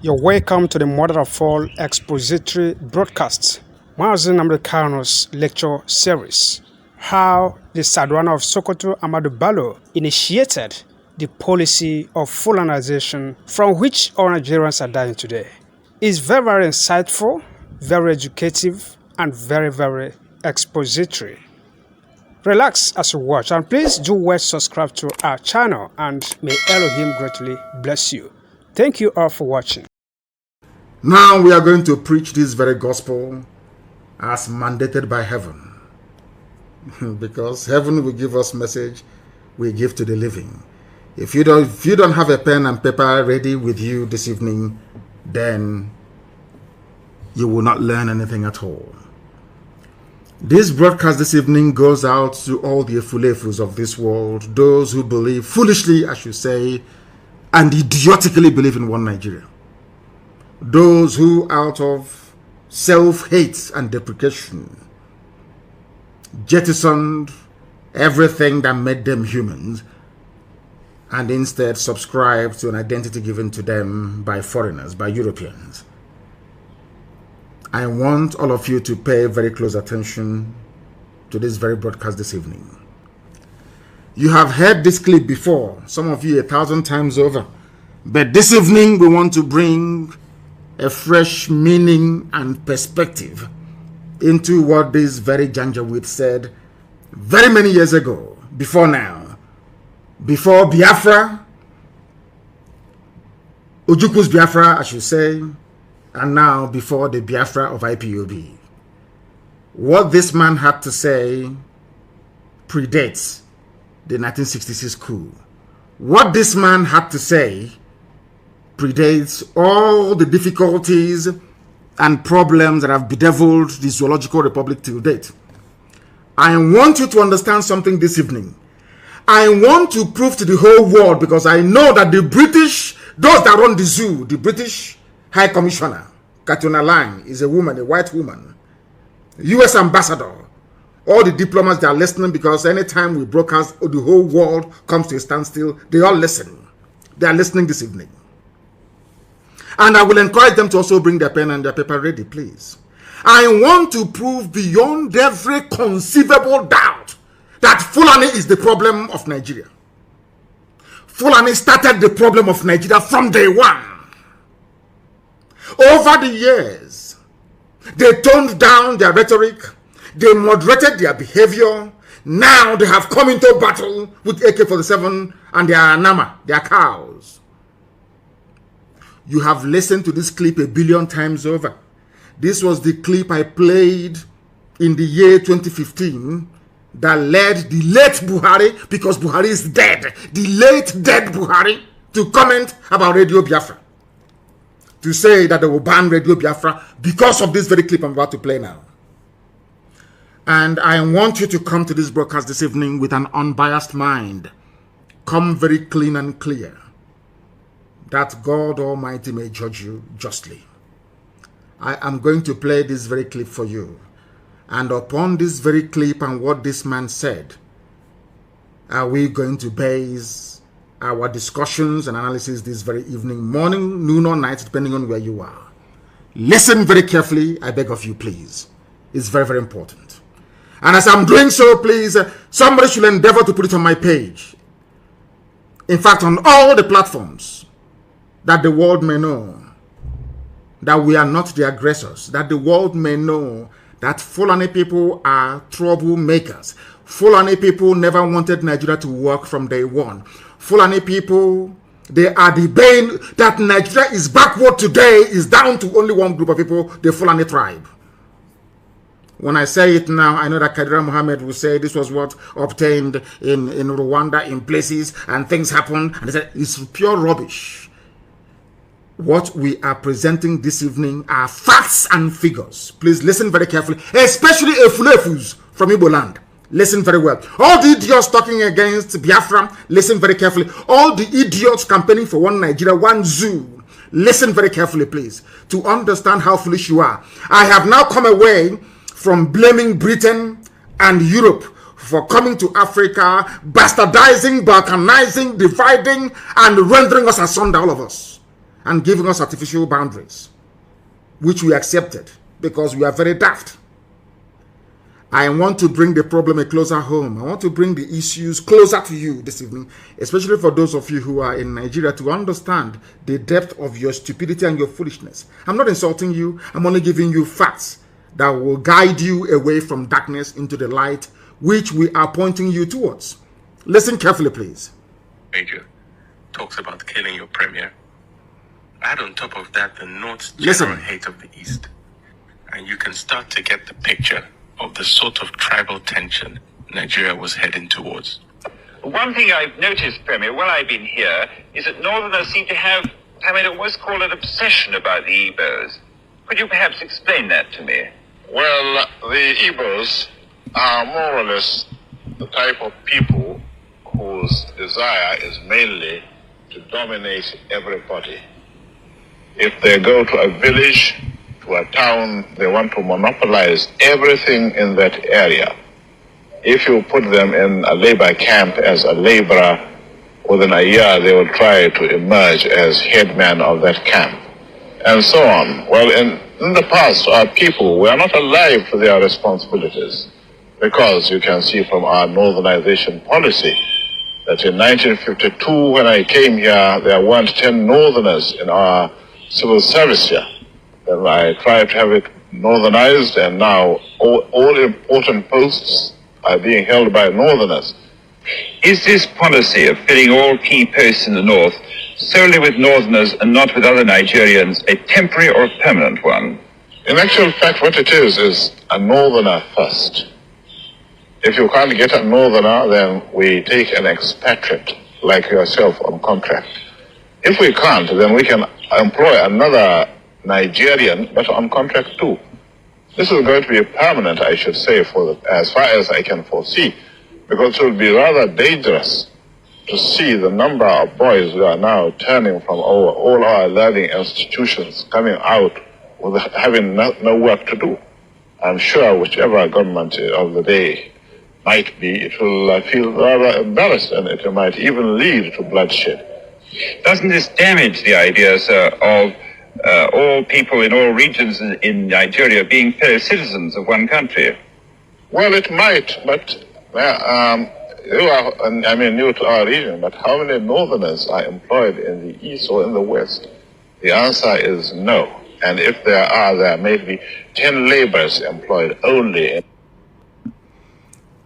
You're welcome to the Mother of All expository broadcast, Nnamdi Kanu's lecture series, How the Saduana of Sokoto Amadu Bello initiated the policy of Fulanization from which all Nigerians are dying today. It's very, very insightful, very educative, and very, very expository. Relax as you watch, and please do well subscribe to our channel, and may Elohim greatly bless you. Thank you all for watching. Now we are going to preach this very gospel as mandated by heaven. Because heaven will give us message we give to the living. If you don't have a pen and paper ready with you this evening, then you will not learn anything at all. This broadcast this evening goes out to all the efulefus of this world, those who believe foolishly, I should say, and idiotically believe in one Nigeria. Those who, out of self-hate and deprecation, jettisoned everything that made them humans and instead subscribed to an identity given to them by foreigners, by Europeans. I want all of you to pay very close attention to this very broadcast this evening. You have heard this clip before, some of you 1,000 times over, but this evening we want to bring a fresh meaning and perspective into what this very Janjaweed said very many years ago, before now, before Biafra, Ojukwu's Biafra, I should say, and now before the Biafra of IPOB. What this man had to say predates the 1966 coup. What this man had to say predates all the difficulties and problems that have bedeviled the Zoological Republic till date. I want you to understand something this evening. I want to prove to the whole world, because I know that the British, those that run the zoo, the British High Commissioner, Katrina Lang, is a woman, a white woman, US Ambassador, all the diplomats, they are listening, because anytime we broadcast, the whole world comes to a standstill. They all listen. They are listening this evening. And I will encourage them to also bring their pen and their paper ready, please. I want to prove beyond every conceivable doubt that Fulani is the problem of Nigeria. Fulani started the problem of Nigeria from day one. Over the years, they toned down their rhetoric, they moderated their behavior. Now they have come into battle with AK-47 and their Nama, their cows. You have listened to this clip 1 billion times over. This was the clip I played in the year 2015 that led the late Buhari, because Buhari is dead, the late dead Buhari, to comment about Radio Biafra. To say that they will ban Radio Biafra because of this very clip I'm about to play now. And I want you to come to this broadcast this evening with an unbiased mind. Come very clean and clear, that God Almighty may judge you justly. I am going to play this very clip for you. And upon this very clip and what this man said, are we going to base our discussions and analysis this very evening, morning, noon or night, depending on where you are. Listen very carefully, I beg of you, please. It's very, very important. And as I'm doing so, please, somebody should endeavor to put it on my page. In fact, on all the platforms, that the world may know that we are not the aggressors, that the world may know that Fulani people are troublemakers. Fulani people never wanted Nigeria to work from day one. Fulani people, they are the bane that Nigeria is backward today, is down to only one group of people, the Fulani tribe. When I say it now, I know that Kadira Mohammed will say this was what obtained in Rwanda in places and things happened. And they said it's pure rubbish. What we are presenting this evening are facts and figures. Please listen very carefully, especially Efulefus from Igbo land. Listen very well. All the idiots talking against Biafra, listen very carefully. All the idiots campaigning for one Nigeria, one zoo, listen very carefully, please, to understand how foolish you are. I have now come away from blaming Britain and Europe for coming to Africa, bastardizing, balkanizing, dividing, and rendering us asunder, all of us. and giving us artificial boundaries, which we accepted because we are very daft. I want to bring the problem a closer home. I want to bring the issues closer to you this evening, especially for those of you who are in Nigeria, to understand the depth of your stupidity and your foolishness. I'm not insulting you. I'm only giving you facts that will guide you away from darkness into the light, which we are pointing you towards. Listen carefully, please. Major talks about killing your premier. Add on top of that the North's general hate of the East, and you can start to get the picture of the sort of tribal tension Nigeria was heading towards. One thing I've noticed, Premier, while I've been here, is that Northerners seem to have, what's called an obsession about the Igbos. Could you perhaps explain that to me? Well, the Igbos are more or less the type of people whose desire is mainly to dominate everybody. If they go to a village, to a town, they want to monopolize everything in that area. If you put them in a labor camp as a laborer, within a year they will try to emerge as headman of that camp, and so on. Well, in the past, our people were not alive to their responsibilities, because you can see from our northernization policy that in 1952, when I came here, there weren't 10 northerners in our civil service here. And I tried to have it northernized, and now all important posts are being held by northerners. Is this policy of filling all key posts in the north solely with northerners and not with other Nigerians a temporary or permanent one? In actual fact, what it is a northerner first. If you can't get a northerner, then we take an expatriate like yourself on contract. If we can't, then we can employ another Nigerian, but on contract too. This is going to be permanent, I should say, as far as I can foresee, because it will be rather dangerous to see the number of boys who are now turning from all our learning institutions, coming out with having no work to do. I'm sure whichever government of the day might be, it will feel rather embarrassed, and it might even lead to bloodshed. Doesn't this damage the idea, sir, of all people in all regions in Nigeria being fellow citizens of one country? Well, it might, but you are, new to our region, but how many northerners are employed in the east or in the west? The answer is no. And if there may be 10 laborers employed only.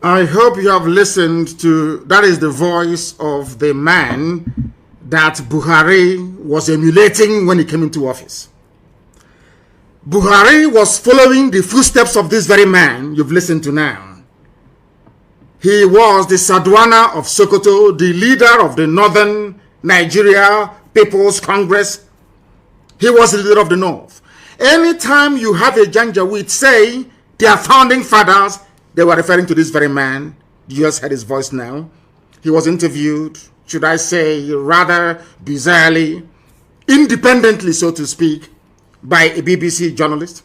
I hope you have listened to, that is the voice of the man that Buhari was emulating when he came into office. Buhari was following the footsteps of this very man you've listened to now. He was the Saduana of Sokoto, the leader of the Northern Nigeria People's Congress. He was the leader of the North. Anytime you have a Janjaweed say their founding fathers, they were referring to this very man. You just heard his voice now. He was interviewed, should I say, rather bizarrely, independently, so to speak, by a BBC journalist.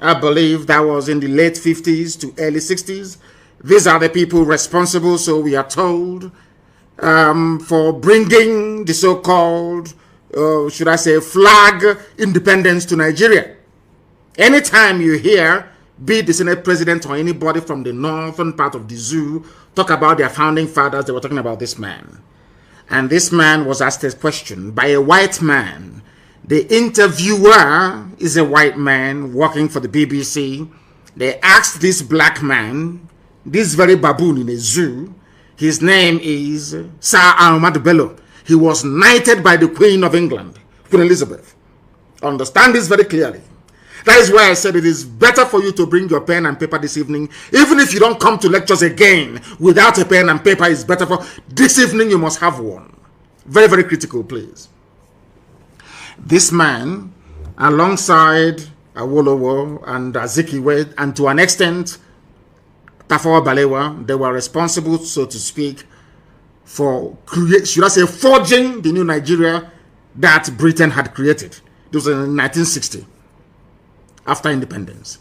I believe that was in the late 50s to early 60s. These are the people responsible, so we are told, for bringing the so-called, should I say, flag independence to Nigeria. Anytime you hear, be it the Senate President or anybody from the northern part of the zoo, talk about their founding fathers, they were talking about this man. And this man was asked a question by a white man. The interviewer is a white man working for the BBC. They asked this black man, this very baboon in a zoo, his name is Sir Amadu Bello. He was knighted by the Queen of England, Queen Elizabeth. Understand this very clearly. That is why I said it is better for you to bring your pen and paper this evening. Even if you don't come to lectures again without a pen and paper, it's better for this evening you must have one. Very, very critical, please. This man, alongside Awolowo and Azikiwe, and to an extent, Tafawa Balewa, they were responsible, so to speak, for forging the new Nigeria that Britain had created. It was in 1960. After independence.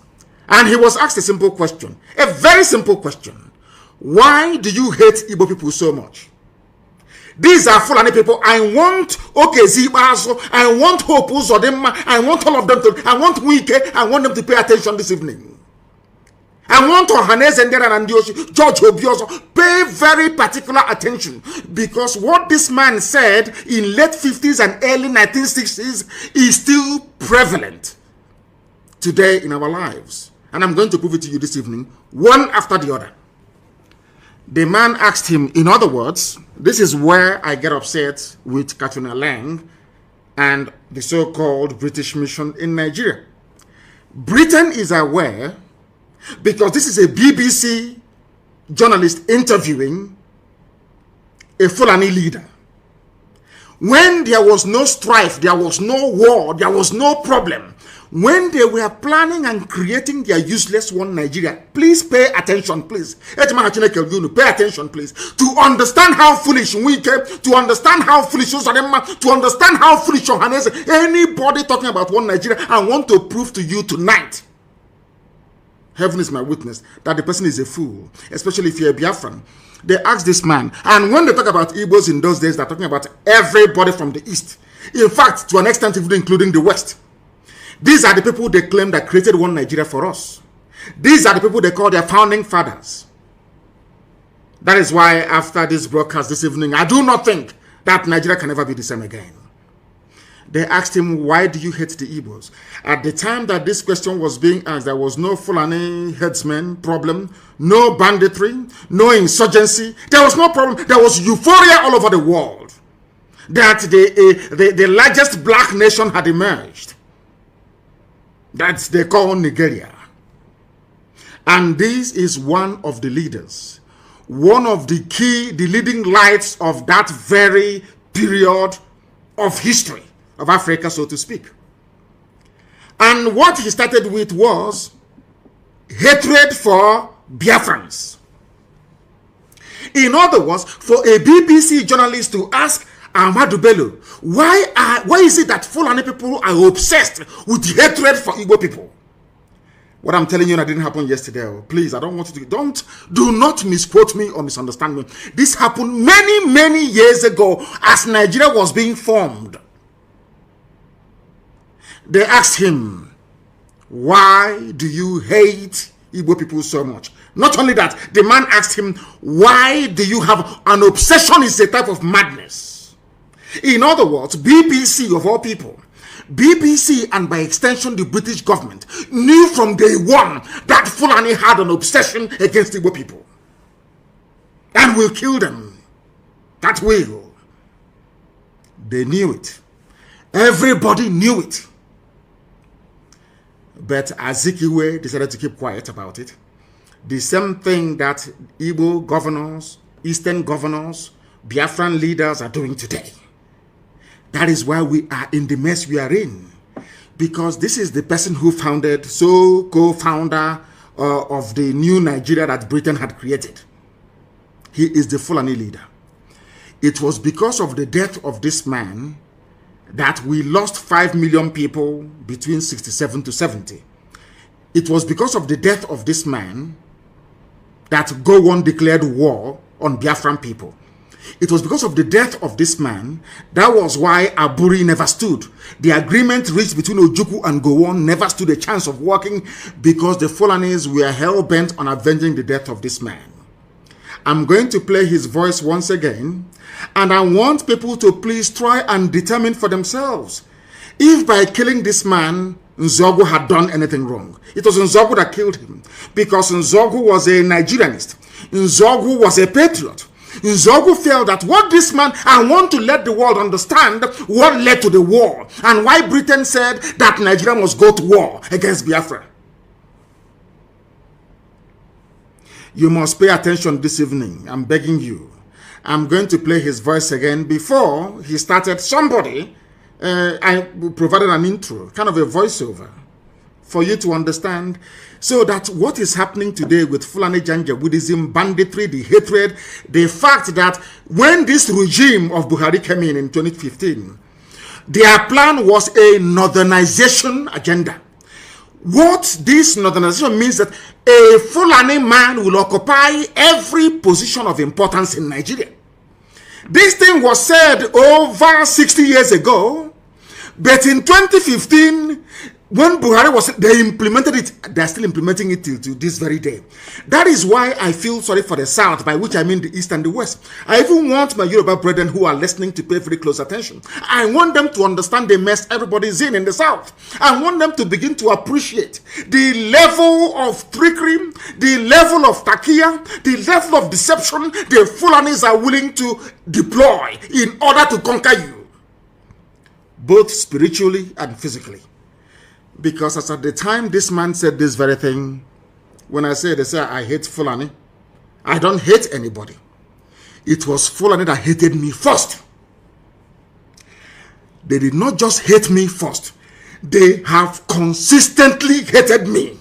And he was asked a simple question, a very simple question. Why do you hate Igbo people so much? These are Fulani people. I want Okezibazo. I want Hope Uzodema. I want all of them to. I want Wike. I want them to pay attention this evening. I want Ohanes and Ndioshi, George Obioso, pay very particular attention, because what this man said in late 50s and early 1960s is still prevalent today in our lives. And I'm going to prove it to you this evening, one after the other. The man asked him, in other words, this is where I get upset with Katrina Lang and the so-called British mission in Nigeria. Britain is aware, because this is a BBC journalist interviewing a Fulani leader. When there was no strife, there was no war, there was no problem, when they were planning and creating their useless one Nigeria, please pay attention, please. Pay attention, please. To understand how foolish Wike, to understand how foolish Uzodema, to understand how foolish Ohanese, anybody talking about one Nigeria, I want to prove to you tonight, heaven is my witness, that the person is a fool, especially if you're a Biafran. They asked this man, and when they talk about Igbos in those days, they're talking about everybody from the East. In fact, to an extent, even including the West. These are the people they claim that created one Nigeria for us. These are the people they call their founding fathers. That is why after this broadcast this evening, I do not think that Nigeria can ever be the same again. They asked him, why do you hate the Igbos? At the time that this question was being asked, there was no Fulani headsman problem, no banditry, no insurgency. There was no problem. There was euphoria all over the world that the largest black nation had emerged. That they call Nigeria. And this is one of the leaders, one of the leading lights of that very period of history of Africa, so to speak. And what he started with was hatred for Biafrans. In other words, for a BBC journalist to ask Amadu Bello, why is it that Fulani people are obsessed with hatred for Igbo people? What I'm telling you that didn't happen yesterday. Please, I don't want you to, do not misquote me or misunderstand me. This happened many, many years ago as Nigeria was being formed. They asked him, why do you hate Igbo people so much? Not only that, the man asked him, why do you have an obsession? Is a type of madness. In other words, BBC of all people, BBC and by extension the British government knew from day one that Fulani had an obsession against Igbo people and will kill them. That will. They knew it. Everybody knew it. But Azikiwe decided to keep quiet about it. The same thing that Igbo governors, Eastern governors, Biafran leaders are doing today. That is why we are in the mess we are in. Because this is the person who founded, co-founder of the new Nigeria that Britain had created. He is the Fulani leader. It was because of the death of this man that we lost 5 million people between 67 to 70. It was because of the death of this man that Gowon declared war on Biafran people. It was because of the death of this man, that was why Aburi never stood. The agreement reached between Ojukwu and Gowon never stood a chance of working because the Fulanis were hell-bent on avenging the death of this man. I'm going to play his voice once again, and I want people to please try and determine for themselves if by killing this man, Nzogu had done anything wrong. It was Nzogu that killed him because Nzogu was a Nigerianist. Nzogu was a patriot. Nzogu felt that what this man, I want to let the world understand what led to the war and why Britain said that Nigeria must go to war against Biafra. You must pay attention this evening. I'm begging you. I'm going to play his voice again. Before he started, I provided an intro, kind of a voiceover, for you to understand, so that what is happening today with Fulani Janjaweedism, banditry, the hatred, the fact that when this regime of Buhari came in 2015, their plan was a northernization agenda. What this northernization means that a Fulani man will occupy every position of importance in Nigeria. This thing was said over 60 years ago, but in 2015, when Buhari was, they implemented it, they're still implementing it till to this very day. That is why I feel sorry for the South, by which I mean the East and the West. I even want my Yoruba brethren who are listening to pay very close attention. I want them to understand the mess everybody's in the South. I want them to begin to appreciate the level of trickery, the level of takia, the level of deception the Fulanis are willing to deploy in order to conquer you, both spiritually and physically. Because as at the time this man said this very thing, when they say I hate Fulani, I don't hate anybody. It was Fulani that hated me first. They did not just hate me first. They have consistently hated me.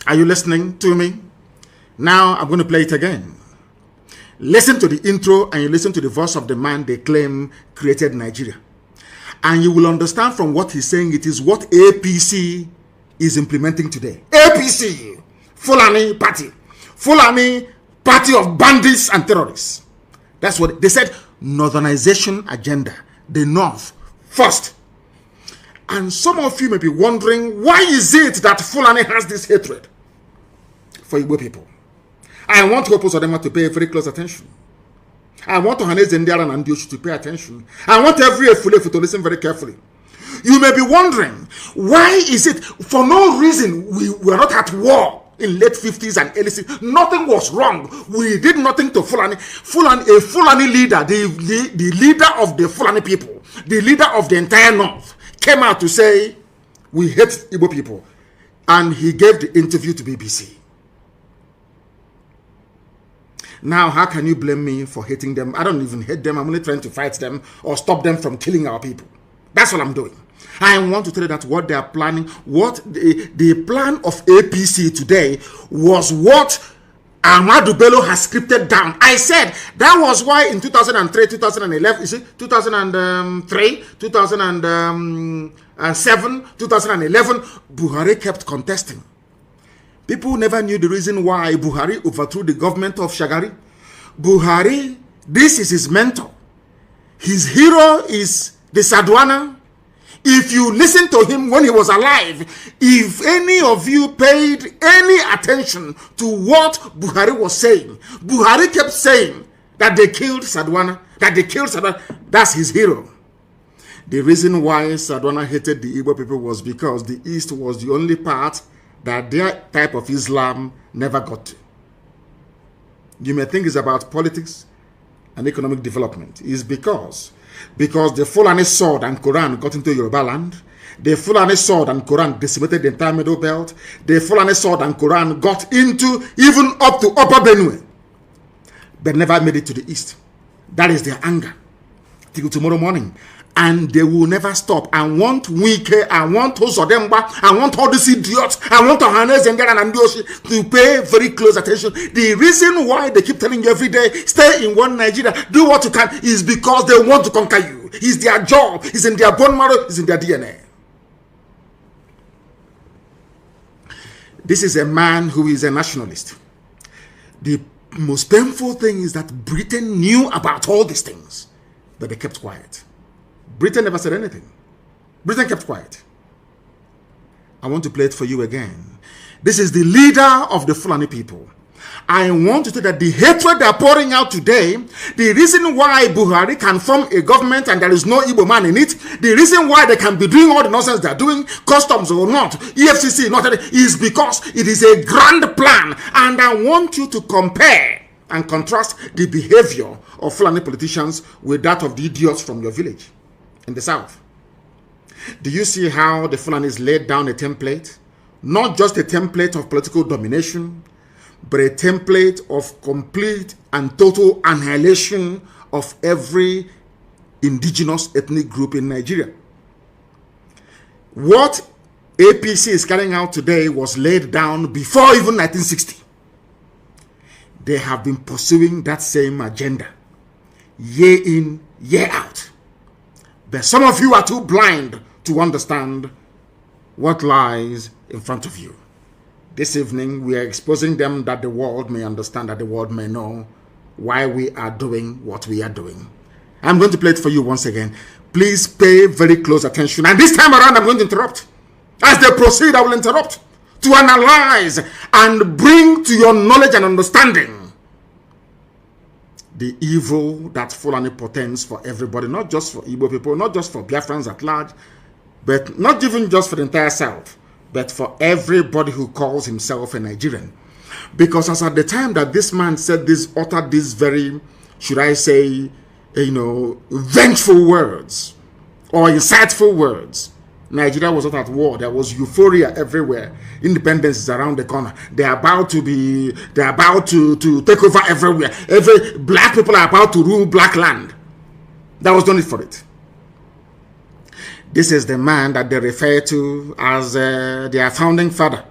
Are you listening to me? Now I'm going to play it again. Listen to the intro and you listen to the voice of the man they claim created Nigeria. And you will understand from what he's saying, it is what APC is implementing today. APC, Fulani Party. Fulani Party of bandits and terrorists. That's what they said. Northernization agenda. The North first. And some of you may be wondering, why is it that Fulani has this hatred for Igbo people? I want Hopos Odema to pay very close attention. I want Ohaneze Ndiara and Ndioshi to pay attention. I want every Efulefu to listen very carefully. You may be wondering, why is it, for no reason, we were not at war in late 50s and early 60s. Nothing was wrong. We did nothing to Fulani. A Fulani leader, the leader of the Fulani people, the leader of the entire North, came out to say, we hate Igbo people. And he gave the interview to BBC. Now, how can you blame me for hating them? I don't even hate them. I'm only trying to fight them or stop them from killing our people. That's what I'm doing. I want to tell you that what they are planning, what the plan of APC today was what Amadu Bello has scripted down. I said that was why in 2003, 2011, is it 2003, 2007, 2011, Buhari kept contesting. People never knew the reason why Buhari overthrew the government of Shagari. Buhari, this is his mentor. His hero is the Sarduana. If you listen to him when he was alive, if any of you paid any attention to what Buhari was saying, Buhari kept saying that they killed Saduana, That's his hero. The reason why Saduana hated the Igbo people was because the East was the only part that their type of Islam never got to. You may think it's about politics and economic development. It's because the Fulani sword and Quran got into Yoruba land. The Fulani sword and Quran decimated the entire Middle Belt. The Fulani sword and Quran got into even up to Upper Benue, but never made it to the East. That is their anger till tomorrow morning. And they will never stop. I want Wike, I want Osodemba, I want all these idiots, I want Ohaneze Ndiara and Ndioshi to pay very close attention. The reason why they keep telling you every day, stay in one Nigeria, do what you can, is because they want to conquer you. It's their job, it's in their bone marrow, it's in their DNA. This is a man who is a nationalist. The most painful thing is that Britain knew about all these things, but they kept quiet. Britain never said anything. Britain kept quiet. I want to play it for you again. This is the leader of the Fulani people. I want to tell you that the hatred they are pouring out today, the reason why Buhari can form a government and there is no Igbo man in it, the reason why they can be doing all the nonsense they are doing, customs or not, EFCC not, is because it is a grand plan. And I want you to compare and contrast the behavior of Fulani politicians with that of the idiots from your village in the south. Do you see how the Fulanis laid down a template? Not just a template of political domination, but a template of complete and total annihilation of every indigenous ethnic group in Nigeria. What APC is carrying out today was laid down before even 1960. They have been pursuing that same agenda, year in, year out. But some of you are too blind to understand what lies in front of you. This evening, we are exposing them that the world may understand, that the world may know why we are doing what we are doing. I'm going to play it for you once again. Please pay very close attention. And this time around, I'm going to interrupt. As they proceed, I will interrupt to analyze and bring to your knowledge and understanding the evil that Fulani portends for everybody, not just for Igbo people, not just for Biafrans at large, but not even just for the entire South, but for everybody who calls himself a Nigerian. Because as at the time that this man said this, uttered these very, should I say, vengeful words or insightful words, Nigeria was not at war. There was euphoria everywhere. Independence is around the corner. They're about to take over everywhere. Every black people are about to rule black land. That was done it for it. This is the man that they refer to as their founding father.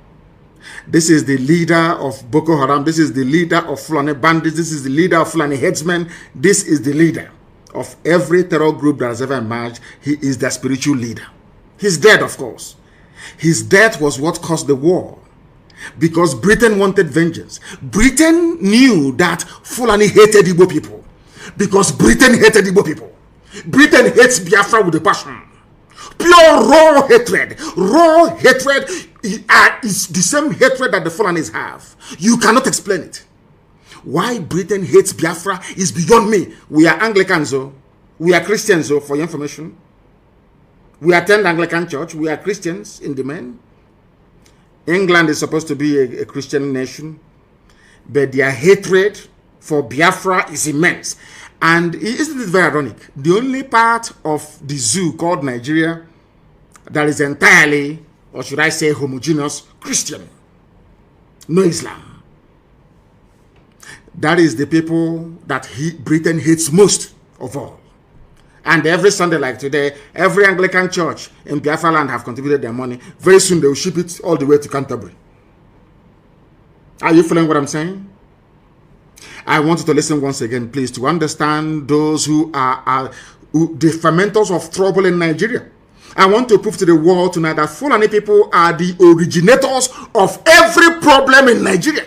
This is the leader of Boko Haram. This is the leader of Fulani bandits. This is the leader of Fulani headsmen. This is the leader of every terror group that has ever emerged. He is their spiritual leader. He's dead, of course. His death was what caused the war, because Britain wanted vengeance. Britain knew that Fulani hated Igbo people, because Britain hated Igbo people. Britain hates Biafra with a passion. Pure raw hatred. Raw hatred is the same hatred that the Fulanis have. You cannot explain it. Why Britain hates Biafra is beyond me. We are Anglicans, though. We are Christians, though, for your information. We attend Anglican church. We are Christians in the main. England is supposed to be a Christian nation, but their hatred for Biafra is immense. And isn't it very ironic? The only part of the zoo called Nigeria that is entirely, or should I say homogeneous, Christian. No Islam. That is the people that Britain hates most of all. And every Sunday like today, every Anglican church in Biafra land have contributed their money. Very soon they will ship it all the way to Canterbury. Are you following what I'm saying? I want you to listen once again, please, to understand those who are the fermenters of trouble in Nigeria. I want to prove to the world tonight that Fulani people are the originators of every problem in Nigeria.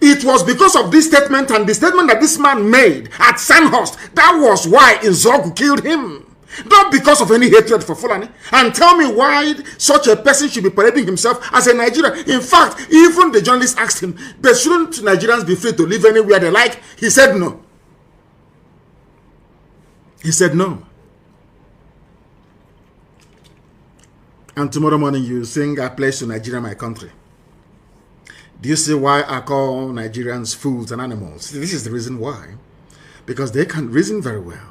It was because of this statement and the statement that this man made at Sandhurst. That was why Nzogu killed him. Not because of any hatred for Fulani. And tell me why such a person should be parading himself as a Nigerian. In fact, even the journalist asked him, but shouldn't Nigerians be free to live anywhere they like? He said no. He said no. And tomorrow morning you sing, I pledge to Nigeria, my country. Do you see why I call Nigerians fools and animals? This is the reason why. Because they can reason very well.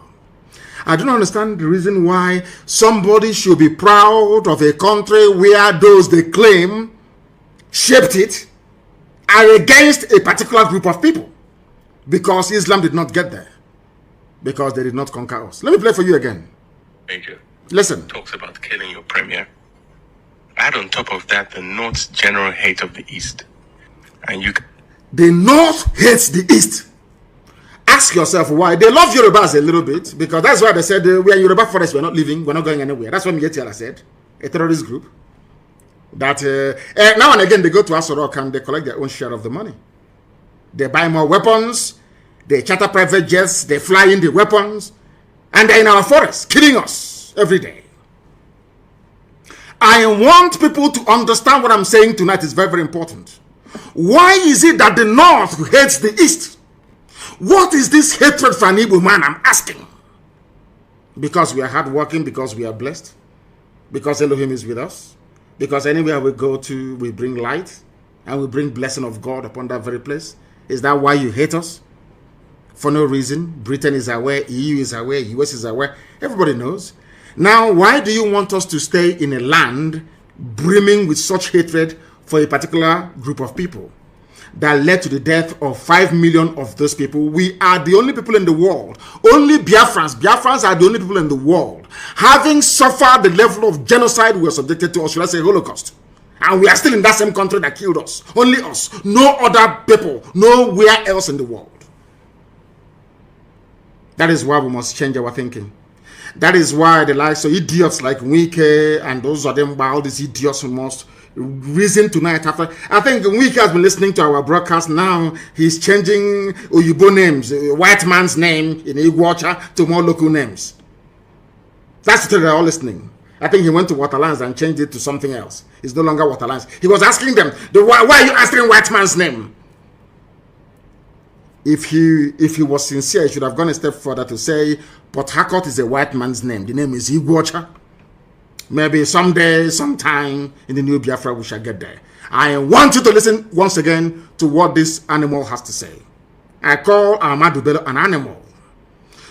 I don't understand the reason why somebody should be proud of a country where those they claim shaped it are against a particular group of people. Because Islam did not get there. Because they did not conquer us. Let me play for you again. Major. Listen. Talks about killing your premier. Add on top of that the North's general hate of the East. And you... The North hates the East. Ask yourself why. They love Yorubas a little bit, because that's why they said we are Yoruba forest, we're not leaving, we're not going anywhere. That's what Mietiala said, a terrorist group. That now and again they go to Asorok and they collect their own share of the money. They buy more weapons, they charter private jets, they fly in the weapons, and they're in our forests, killing us every day. I want people to understand what I'm saying tonight is very, very important. Why is it that the North hates the East? What is this hatred for an Igbo man? I'm asking. Because we are hardworking, because we are blessed, because Elohim is with us, because anywhere we go to, we bring light, and we bring blessing of God upon that very place. Is that why you hate us? For no reason. Britain is aware, EU is aware, US is aware. Everybody knows. Now, why do you want us to stay in a land brimming with such hatred for a particular group of people that led to the death of 5 million of those people? We are the only people in the world, only Biafrans are the only people in the world having suffered the level of genocide we were subjected to, or should I say Holocaust. And we are still in that same country that killed us. Only us. No other people. Nowhere else in the world. That is why we must change our thinking. That is why the likes of idiots like Wike and those of them, all these idiots must reason tonight after. I think Wiki has been listening to our broadcast now. He's changing Oyibo names, white man's name in Igwacha to more local names. That's the they're all listening. I think he went to Waterlands and changed it to something else. It's no longer Waterlands. He was asking them, why are you asking white man's name? If he was sincere, he should have gone a step further to say, Port Harcourt is a white man's name. The name is Igwacha. Maybe someday, sometime in the new Biafra, we shall get there. I want you to listen once again to what this animal has to say. I call Amadu Bello an animal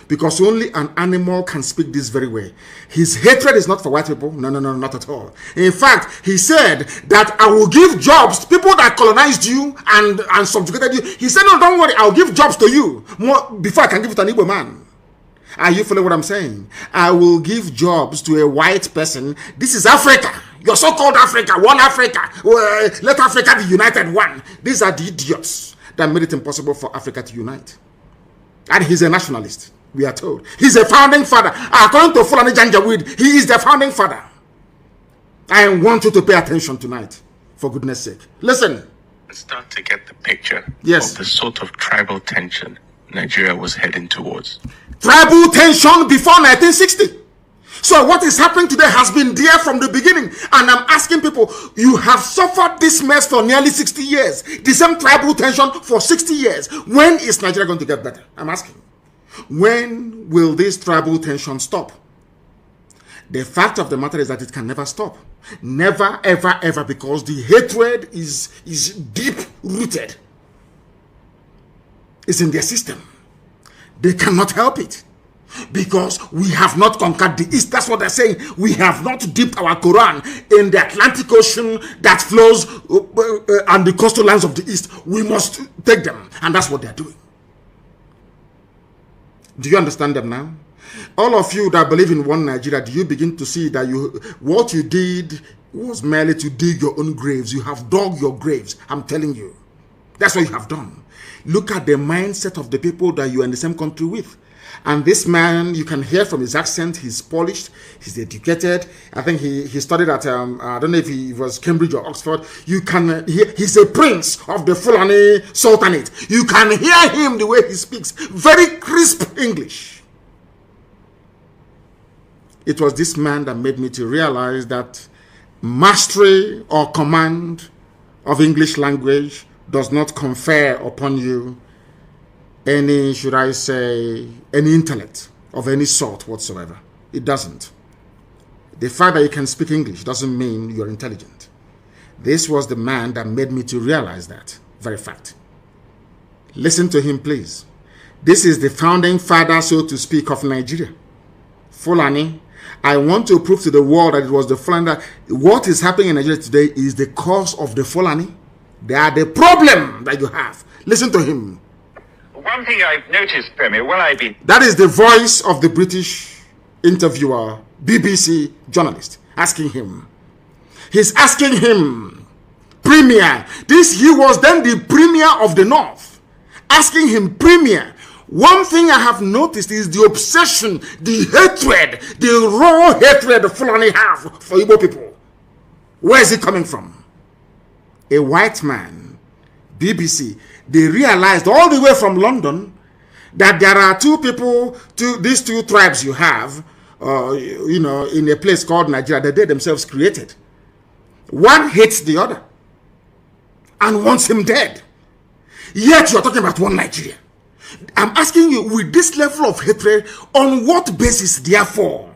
because only an animal can speak this very way. His hatred is not for white people. No, not at all. In fact, he said that I will give jobs to people that colonized you and subjugated you. He said, no, don't worry, I'll give jobs to you more before I can give it to an Igbo man. Are you following what I'm saying? I will give jobs to a white person. This is Africa. Your so-called Africa. One Africa. Let Africa be united one. These are the idiots that made it impossible for Africa to unite. And he's a nationalist, we are told. He's a founding father. According to Fulani Janjaweed, he is the founding father. I want you to pay attention tonight, for goodness sake. Listen. Start to get the picture of the sort of tribal tension Nigeria was heading towards. Tribal tension before 1960. So what is happening today has been there from the beginning. And I'm asking people, you have suffered this mess for nearly 60 years. The same tribal tension for 60 years. When is Nigeria going to get better? I'm asking. When will this tribal tension stop? The fact of the matter is that it can never stop. Never, ever, ever, because the hatred is deep rooted. It's in their system. They cannot help it because we have not conquered the East. That's what they're saying. We have not dipped our Quran in the Atlantic Ocean that flows on the coastal lands of the East. We must take them, and that's what they're doing. Do you understand them now? All of you that believe in one Nigeria, do you begin to see that what you did was merely to dig your own graves? You have dug your graves. I'm telling you. That's what you have done. Look at the mindset of the people that you are in the same country with. And this man, you can hear from his accent, he's polished, he's educated. I think he studied at, I don't know if he was Cambridge or Oxford. You can hear, he's a prince of the Fulani Sultanate. You can hear him the way he speaks. Very crisp English. It was this man that made me to realize that mastery or command of English language does not confer upon you any, should I say, any intellect of any sort whatsoever. It doesn't. The fact that you can speak English doesn't mean you're intelligent. This was the man that made me to realize that very fact. Listen to him, please. This is the founding father, so to speak, of Nigeria. Fulani. I want to prove to the world that it was the Fulani that what is happening in Nigeria today is the cause of the Fulani. They are the problem that you have. Listen to him. One thing I've noticed, Premier, while I've been... That is the voice of the British interviewer, BBC journalist, asking him. He's asking him, Premier. He was then the Premier of the North. Asking him, Premier. One thing I have noticed is the obsession, the hatred, the raw hatred the Fulani have for Igbo people. Where is it coming from? A white man, BBC, they realized all the way from London that there are two people, these two tribes you have, in a place called Nigeria that they themselves created. One hates the other and wants him dead. Yet you're talking about one Nigeria. I'm asking you, with this level of hatred, on what basis, therefore,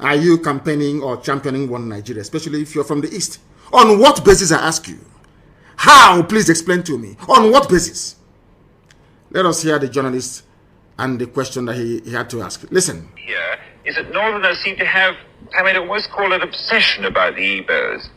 are you campaigning or championing one Nigeria, especially if you're from the East? On what basis, I ask you? How? Please explain to me. On what basis? Let us hear the journalist and the question that he had to ask. Listen. Here is that Northerners seem to have, I mean, almost call it obsession about the Igbos.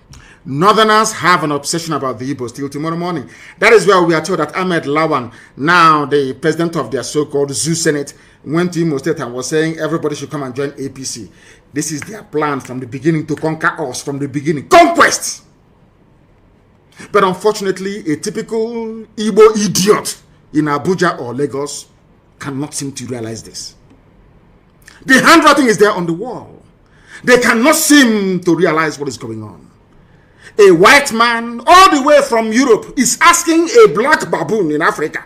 Northerners have an obsession about the Igbos till tomorrow morning. That is where we are told that Ahmed Lawan, now the president of their so-called Zoo Senate, went to Imo State and was saying everybody should come and join APC. This is their plan from the beginning to conquer us from the beginning. Conquest! But unfortunately, a typical Igbo idiot in Abuja or Lagos cannot seem to realize this. The handwriting is there on the wall. They cannot seem to realize what is going on. A white man all the way from Europe is asking a black baboon in Africa,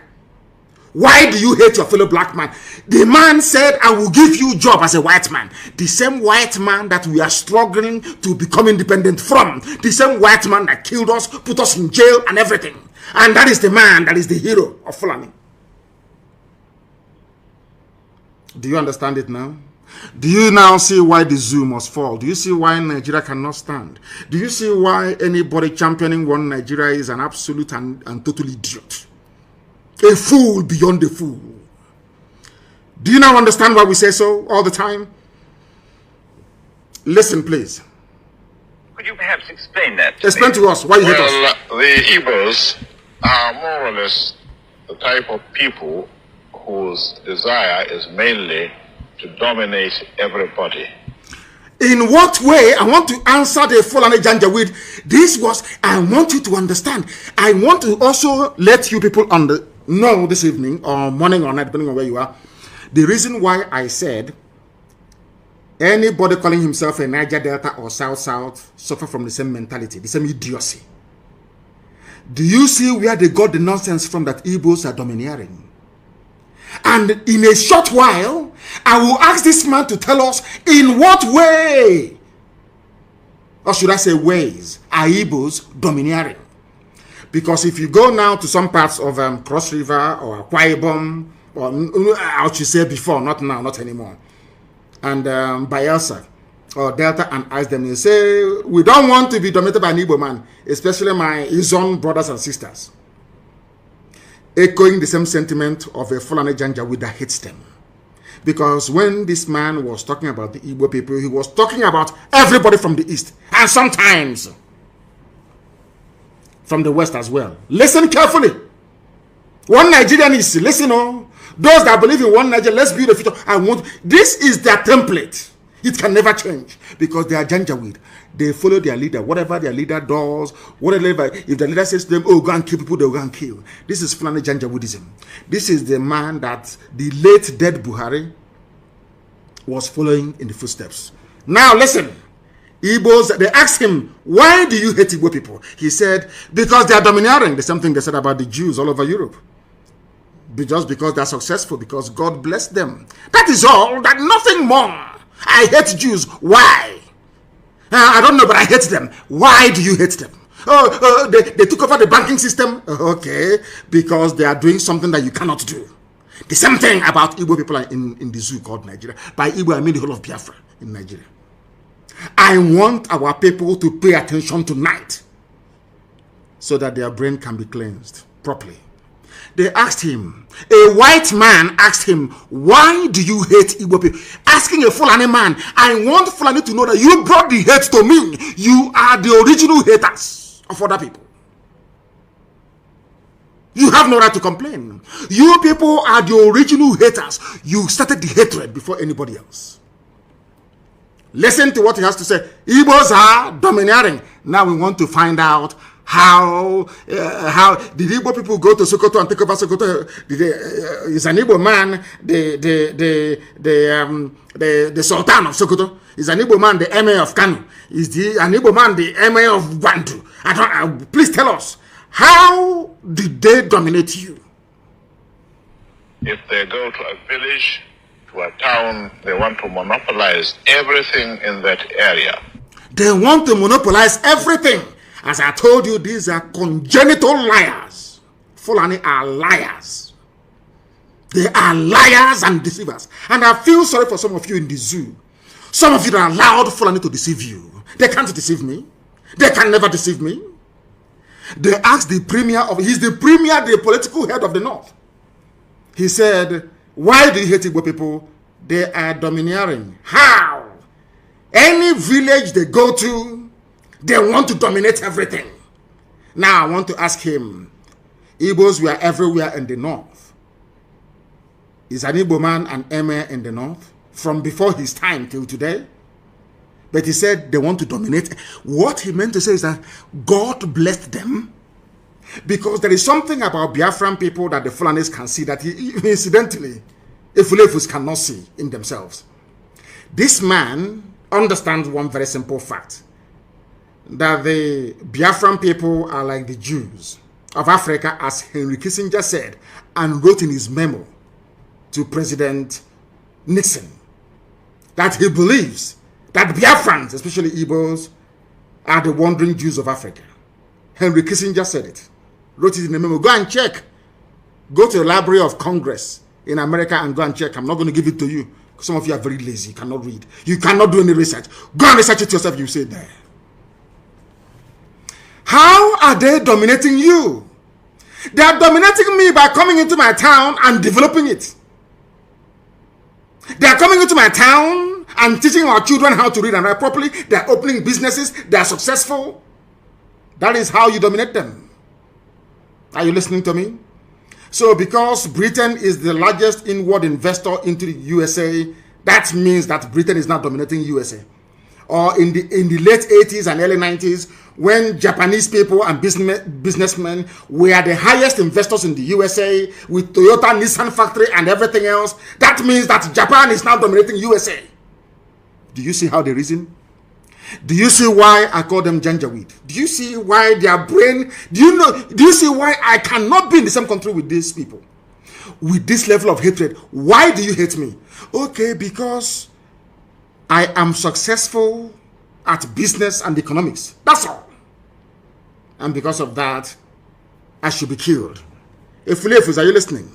why do you hate your fellow black man? The man said, I will give you a job as a white man. The same white man that we are struggling to become independent from. The same white man that killed us, put us in jail and everything. And that is the man that is the hero of Fulani. Do you understand it now? Do you now see why the zoo must fall? Do you see why Nigeria cannot stand? Do you see why anybody championing one Nigeria is an absolute and total idiot? A fool beyond a fool. Do you now understand why we say so all the time? Listen, please. Could you perhaps explain that? Explain to us why you hate us. The Igbos are more or less the type of people whose desire is mainly to dominate everybody. In what way? I want to answer the Fulani Janjaweed. This was, I want you to understand. I want to also let you people know this evening or morning or night, depending on where you are, the reason why I said anybody calling himself a Niger Delta or South suffer from the same mentality, the same idiocy. Do you see where they got the nonsense from that Igbos are domineering? And in a short while, I will ask this man to tell us in what way, or should I say ways, are Igbos domineering? Because if you go now to some parts of Cross River or Akwa Ibom, or I should say before, not now, not anymore, and Bayelsa or Delta, and ask them, you say, we don't want to be dominated by an Igbo man, especially my Izon brothers and sisters. Echoing the same sentiment of a Fulani Janjaweed that hates them. Because when this man was talking about the Igbo people, he was talking about everybody from the East, and sometimes from the West as well. Listen carefully. One Nigerian is, listen, those that believe in one Nigeria, let's build a future. This is their template. It can never change because they are Janjaweed. They follow their leader. Whatever their leader does, whatever, if the leader says to them, oh, go and kill people, they'll go and kill. This is Fulani Janjaweedism. This is the man that the late dead Buhari was following in the footsteps. Now listen. Igbos, they asked him, why do you hate Igbo people? He said, because they are domineering. The same thing they said about the Jews all over Europe. Just because they are successful, because God blessed them. That is all, that nothing more. I hate Jews. Why? I don't know, but I hate them. Why do you hate them? They took over the banking system. Okay, because they are doing something that you cannot do. The same thing about Igbo people in the zoo called Nigeria. By Igbo, I mean the whole of Biafra in Nigeria. I want our people to pay attention tonight so that their brain can be cleansed properly. They asked him, a white man asked him, why do you hate Igbo people? Asking a Fulani man, I want Fulani to know that you brought the hate to me. You are the original haters of other people. You have no right to complain. You people are the original haters. You started the hatred before anybody else. Listen to what he has to say. Igbos are domineering. Now we want to find out how did Igbo people go to Sokoto and take over Sokoto? Is an Igbo man the Sultan of Sokoto? Is an Igbo man the Emir of Kanu? Is an Igbo man the Emir of Bantu? Please tell us, how did they dominate you? If they go to a village, to a town, they want to monopolize everything in that area. They want to monopolize everything. As I told you, these are congenital liars. Fulani are liars. They are liars and deceivers. And I feel sorry for some of you in the zoo. Some of you that allowed Fulani to deceive you. They can't deceive me. They can never deceive me. They asked the premier he's the premier, the political head of the North. He said, why do you hate Igbo people? They are domineering. How? Any village they go to, they want to dominate everything. Now I want to ask him, Igbos were everywhere in the North. Is an Igbo man an emir in the North? From before his time till today? But he said they want to dominate. What he meant to say is that God blessed them. Because there is something about Biafran people that the Fulanis can see that incidentally, Efulefus cannot see in themselves. This man understands one very simple fact. that the Biafran people are like the Jews of Africa, as Henry Kissinger said and wrote in his memo to President Nixon, that he believes that Biafrans, especially Igbos, are the wandering Jews of Africa. Henry Kissinger said it, wrote it in a memo. Go and check. Go to the Library of Congress in America and go and check. I'm not going to give it to you. Some of you are very lazy. You cannot read. You cannot do any research. Go and research it yourself. You say it there. How are they dominating you? They are dominating me by coming into my town and developing it. They are coming into my town and teaching our children how to read and write properly. They are opening businesses. They are successful. That is how you dominate them. Are you listening to me? So because Britain is the largest inward investor into the USA, that means that Britain is not dominating USA. Or in the late 80s and early 90s, when Japanese people and businessmen were the highest investors in the USA with Toyota, Nissan factory and everything else, that means that Japan is now dominating USA. Do you see how they reason? Do you see why I call them janjaweed? Do you see why their brain, do you see why I cannot be in the same country with these people? With this level of hatred. Why do you hate me? Okay, because I am successful at business and economics. That's all. And because of that, I should be killed. Efulefus, are you listening?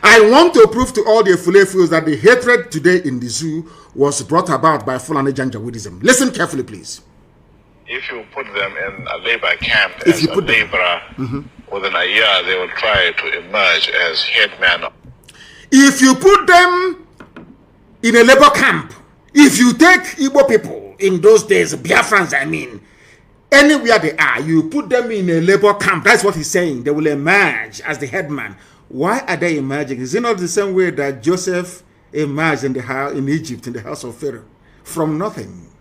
I want to prove to all the Efulefus that the hatred today in the zoo was brought about by Fulani Janjaweedism. Listen carefully, please. If you put them in a labor camp as a laborer, within a year they will try to emerge as headman. If you put them in a labor camp, if you take Igbo people in those days, Biafrans, I mean, anywhere they are, you put them in a labor camp, that's what he's saying, they will emerge as the headman. Why are they emerging? Is it not the same way that Joseph emerged in Egypt, in the house of Pharaoh? From nothing.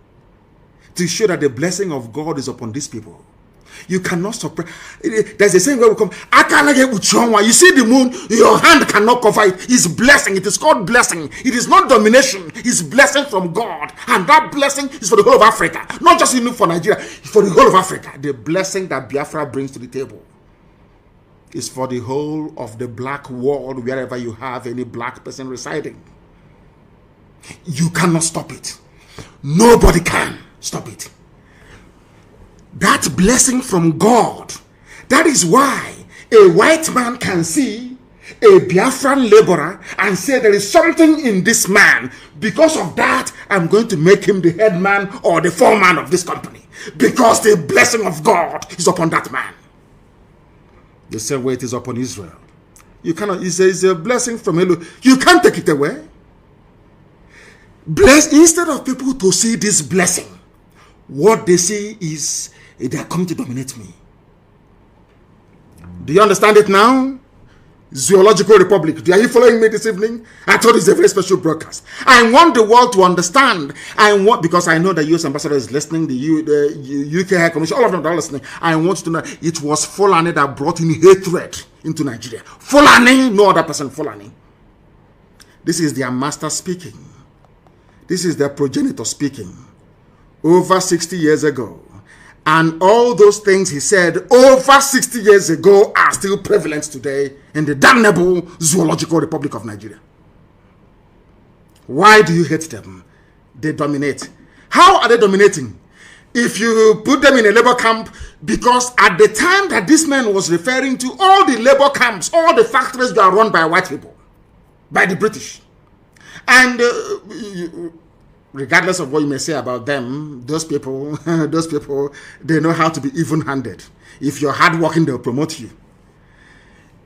To show that the blessing of God is upon these people. You cannot suppress. There's the same way we come. I cannot get with you see the moon, your hand cannot cover it. It's blessing. It is called blessing. It is not domination. It's blessing from God. And that blessing is for the whole of Africa. Not just enough for Nigeria. It's for the whole of Africa. The blessing that Biafra brings to the table is for the whole of the black world, wherever you have any black person residing. You cannot stop it. Nobody can stop it. That blessing from God, that is why a white man can see a Biafran laborer and say there is something in this man. Because of that, I'm going to make him the head man or the foreman of this company. Because the blessing of God is upon that man. The same way it is upon Israel. You cannot, it's a blessing from Elohim. You can't take it away. Instead of people to see this blessing, what they see is they are coming to dominate me. Do you understand it now? Zoological Republic. Are you following me this evening? I thought it's a very special broadcast. I want the world to understand. Because I know the US ambassador is listening, the UK High Commission, all of them are listening. I want you to know it was Fulani that brought in hatred into Nigeria. Fulani, no other person, Fulani. This is their master speaking. This is their progenitor speaking. Over 60 years ago. And all those things he said over 60 years ago are still prevalent today in the damnable Zoological Republic of Nigeria. Why do you hate them? They dominate. How are they dominating? If you put them in a labor camp, because at the time that this man was referring to, all the labor camps, all the factories were run by white people, by the British. And regardless of what you may say about them, those people, they know how to be even-handed. If you're hardworking, they'll promote you.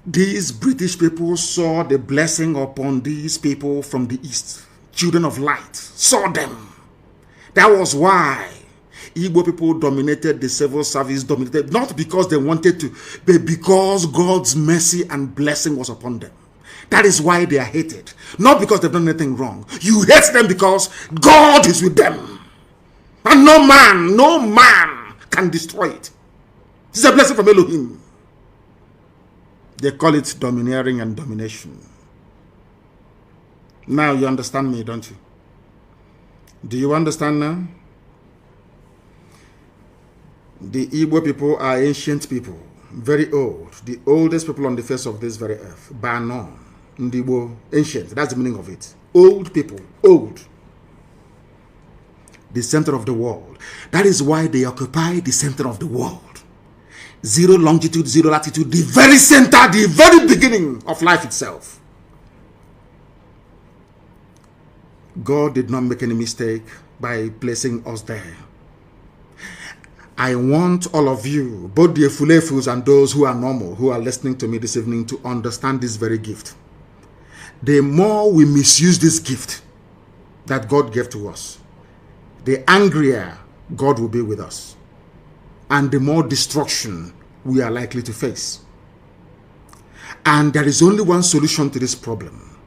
These British people saw the blessing upon these people from the East. Children of light saw them. That was why Igbo people dominated the civil service, not because they wanted to, but because God's mercy and blessing was upon them. That is why they are hated. Not because they've done anything wrong. You hate them because God is with them. And no man can destroy it. This is a blessing from Elohim. They call it domineering and domination. Now you understand me, don't you? Do you understand now? The Igbo people are ancient people, very old, the oldest people on the face of this very earth. Bar none. Igbo, ancient, that's the meaning of it. Old people, old. The center of the world. That is why they occupy the center of the world. Zero longitude, zero latitude, the very center, the very beginning of life itself. God did not make any mistake by placing us there. I want all of you, both the Efulefus and those who are normal, who are listening to me this evening, to understand this very gift. The more we misuse this gift that God gave to us, the angrier God will be with us, and the more destruction we are likely to face. And there is only one solution to this problem: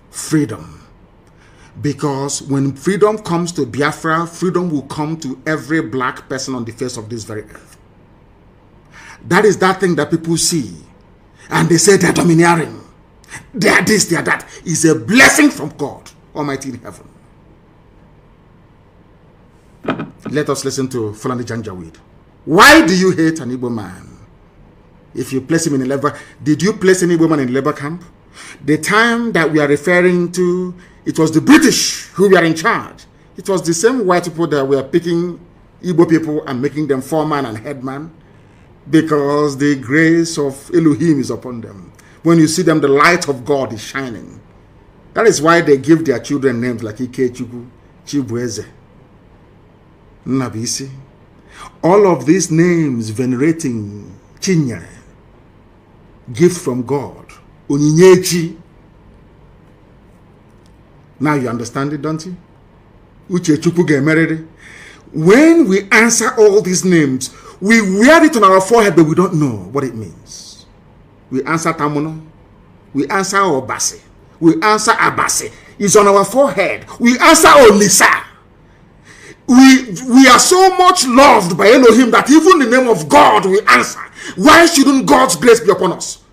freedom. Because when freedom comes to Biafra, freedom will come to every black person on the face of this very earth. That is that thing that people see, and they say they're domineering. They are this, they are that. It's a blessing from God Almighty in heaven. Let us listen to Fulani Janjaweed. Why do you hate an Igbo man? If you place him in a labor, did you place any Igbo man in a labor camp? The time that we are referring to, it was the British who were in charge. It was the same white people that were picking Igbo people and making them foreman and headman, because the grace of Elohim is upon them. When you see them, the light of God is shining. That is why they give their children names like Ikechukwu, Chibueze, Nnabisi. All of these names venerating Chinyere, gift from God, Onyinyechi. Now you understand it, don't you? Uchechukwu Gemerere. When we answer all these names, we wear it on our forehead, but we don't know what it means. We answer Tamuno, we answer Obase, we answer Abase. It's on our forehead. We answer Olisa. We are so much loved by Elohim that even in the name of God we answer. Why shouldn't God's grace be upon us?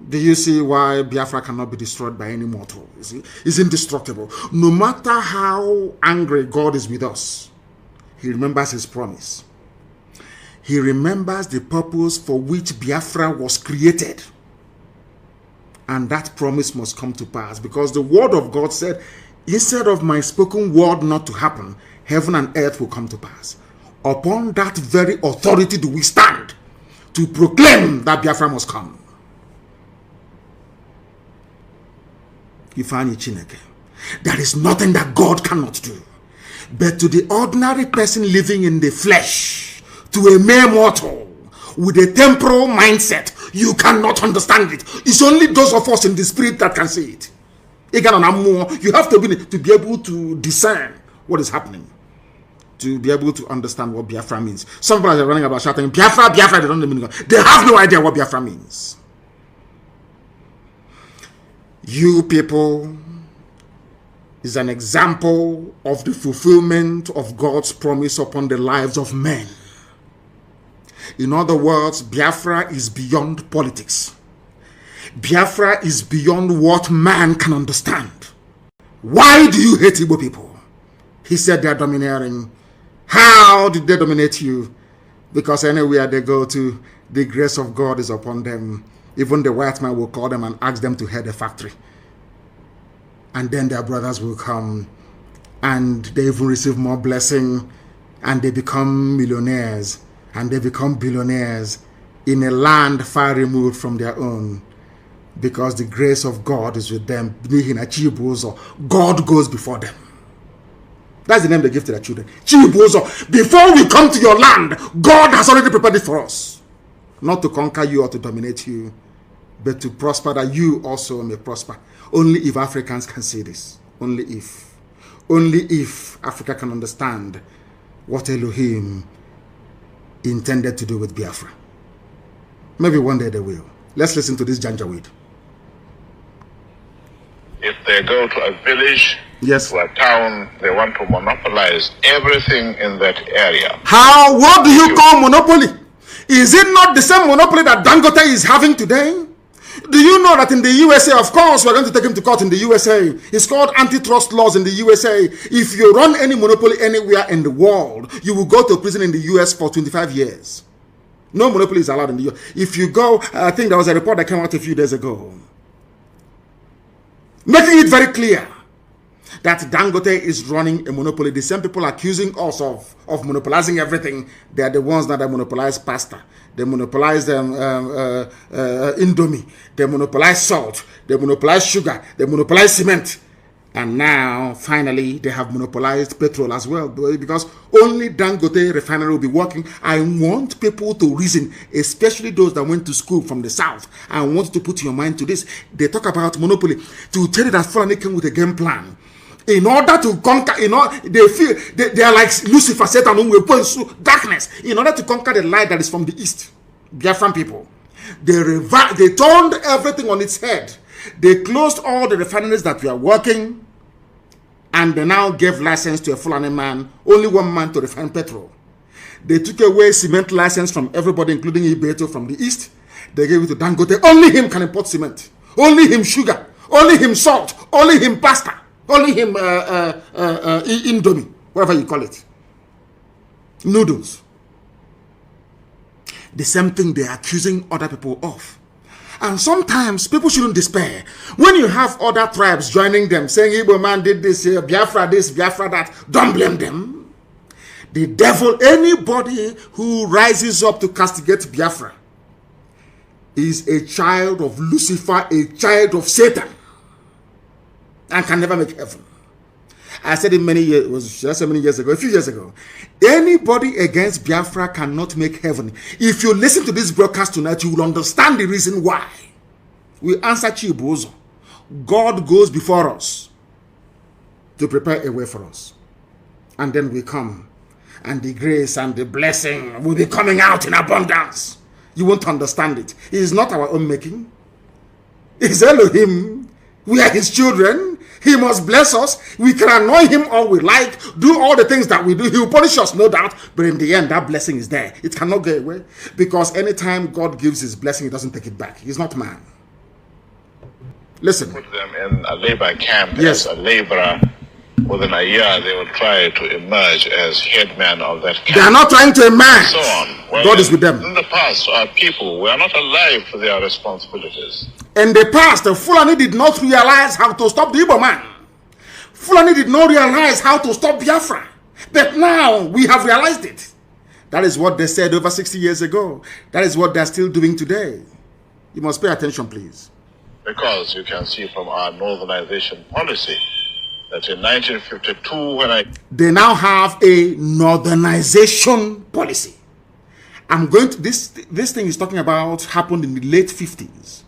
Do you see why Biafra cannot be destroyed by any mortal? You see, it's indestructible. No matter how angry God is with us, He remembers His promise. He remembers the purpose for which Biafra was created. And that promise must come to pass, because the word of God said, instead of my spoken word not to happen, heaven and earth will come to pass. Upon that very authority do we stand to proclaim that Biafra must come. Ifani Chineke. There is nothing that God cannot do. But to the ordinary person living in the flesh, to a mere mortal with a temporal mindset, you cannot understand it. It's only those of us in the spirit that can see it. You have to be able to discern what is happening, to be able to understand what Biafra means. Some people are running about shouting, Biafra, Biafra, they don't know. They have no idea what Biafra means. You people is an example of the fulfillment of God's promise upon the lives of men. In other words, Biafra is beyond politics. Biafra is beyond what man can understand. Why do you hate Igbo people? He said they are domineering. How did they dominate you? Because anywhere they go to, the grace of God is upon them. Even the white man will call them and ask them to head a factory. And then their brothers will come and they even receive more blessing and they become millionaires and they become billionaires in a land far removed from their own, because the grace of God is with them. God goes before them. That's the name they give to their children. Before we come to your land, God has already prepared it for us. Not to conquer you or to dominate you, but to prosper, that you also may prosper. Only if Africans can see this. Only if. Only if Africa can understand what Elohim intended to do with Biafra. Maybe one day they will. Let's listen to this Janjaweed. If they go to a village, yes, to a town, they want to monopolize everything in that area. How? What do you call monopoly? Is it not the same monopoly that Dangote is having today? Do you know that in the USA, of course, we're going to take him to court in the USA. It's called antitrust laws in the USA. If you run any monopoly anywhere in the world, you will go to prison in the US for 25 years. No monopoly is allowed in the US. If you go, I think there was a report that came out a few days ago, making it very clear that Dangote is running a monopoly. The same people accusing us of monopolizing everything, they are the ones that monopolize pasta. They monopolize Indomie. They monopolize salt. They monopolize sugar. They monopolize cement. And now, finally, they have monopolized petrol as well. Because only Dangote refinery will be working. I want people to reason, especially those that went to school from the south. I want to put your mind to this. They talk about monopoly. To tell you that Fulani came with a game plan. In order to conquer, they feel they are like Lucifer, Satan, who will point to darkness. In order to conquer the light that is from the east, Biafran people, they turned everything on its head. They closed all the refineries that were working, and they now gave license to a Fulani man, only one man to refine petrol. They took away cement license from everybody, including Ibeto from the east. They gave it to Dangote. Only him can import cement. Only him sugar. Only him salt. Only him pasta. Only him Indomie, whatever you call it. Noodles. The same thing they're accusing other people of. And sometimes people shouldn't despair. When you have other tribes joining them, saying Igbo man did this, Biafra this, Biafra that, don't blame them. The devil, anybody who rises up to castigate Biafra, is a child of Lucifer, a child of Satan, and can never make heaven. I said it many years, a few years ago. Anybody against Biafra cannot make heaven. If you listen to this broadcast tonight, you will understand the reason why. We answer Chibuzo. God goes before us to prepare a way for us. And then we come. And the grace and the blessing will be coming out in abundance. You won't understand it. It is not our own making. It's Elohim. We are his children. He must bless us. We can annoy him all we like, do all the things that we do. He will punish us, no doubt. But in the end, that blessing is there. It cannot go away. Because anytime God gives his blessing, he doesn't take it back. He's not man. Listen. Put them in a labor camp as a laborer. Within a year, they will try to emerge as headman of that camp. They are not trying to emerge. So on. Well, God is with them. In the past, our people were not alive to their responsibilities. In the past, the Fulani did not realize how to stop the Igbo man. Fulani did not realize how to stop Biafra. But now we have realized it. That is what they said over 60 years ago. That is what they are still doing today. You must pay attention, please. Because you can see from our northernization policy that in 1952, when they now have a northernization policy. I'm going to this thing is talking about happened in the late 50s,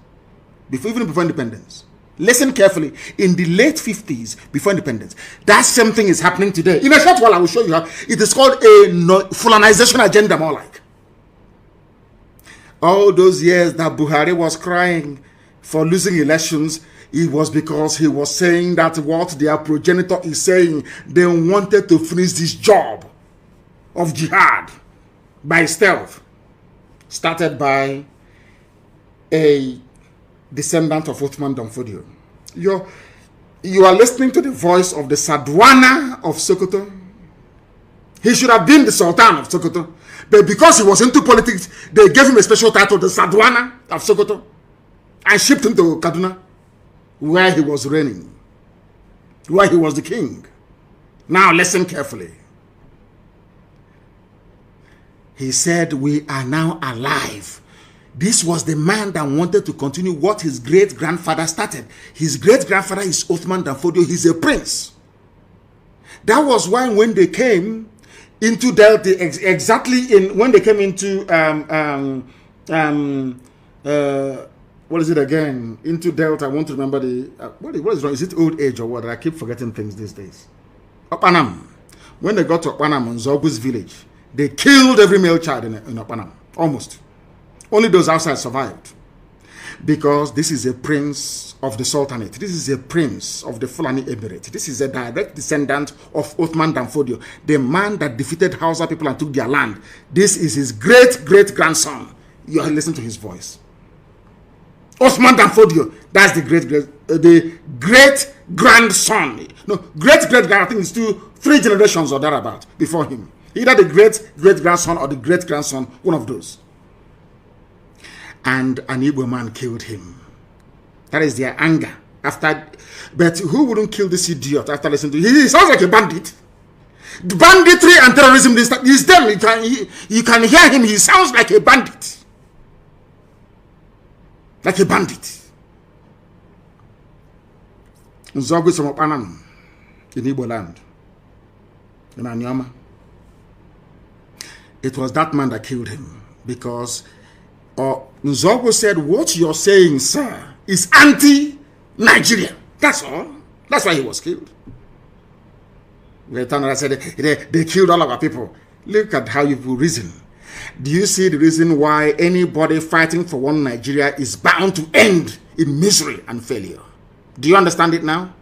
even before independence. Listen carefully. In the late 50s, before independence, that same thing is happening today. In a short while, I will show you how. It is called a Fulanization agenda, more like. All those years that Buhari was crying for losing elections, it was because he was saying that what their progenitor is saying, they wanted to finish this job of jihad by stealth, started by a descendant of Uthman Danfodio. You are listening to the voice of the Saduana of Sokoto. He should have been the Sultan of Sokoto, but because he was into politics, they gave him a special title, the Saduana of Sokoto, and shipped him to Kaduna, where he was reigning, where he was the king. Now listen carefully. He said, we are now alive. This was the man that wanted to continue what his great-grandfather started. His great-grandfather is Uthman Danfodio. He's a prince. That was why when they came into Delta, when they came into what is it again? Into Delta, I want to remember the what is wrong? Is it old age or what? I keep forgetting things these days. Opanam. When they got to Opanam, on Zogu's village, they killed every male child in Opanam. Almost. Only those outside survived. Because this is a prince of the Sultanate. This is a prince of the Fulani Emirate. This is a direct descendant of Uthman Danfodio, the man that defeated Hausa people and took their land. This is his great-great-grandson. You are listening to his voice. Osman Danfodio, that's the great grandson. No, great grand, I think it's 3 generations or thereabout before him. Either the great grandson or the great grandson, one of those. And an Igbo man killed him. That is their anger. But who wouldn't kill this idiot after listening to him? He sounds like a bandit. The banditry and terrorism is them. You can hear him. He sounds like a bandit. Like a bandit. Nzogu Somopanam in Igbo land. In Anyama. It was that man that killed him. Because Nzogu said, what you're saying, sir, is anti-Nigeria. That's all. That's why he was killed. I said they killed all of our people. Look at how you reason. Do you see the reason why anybody fighting for one Nigeria is bound to end in misery and failure? Do you understand it now?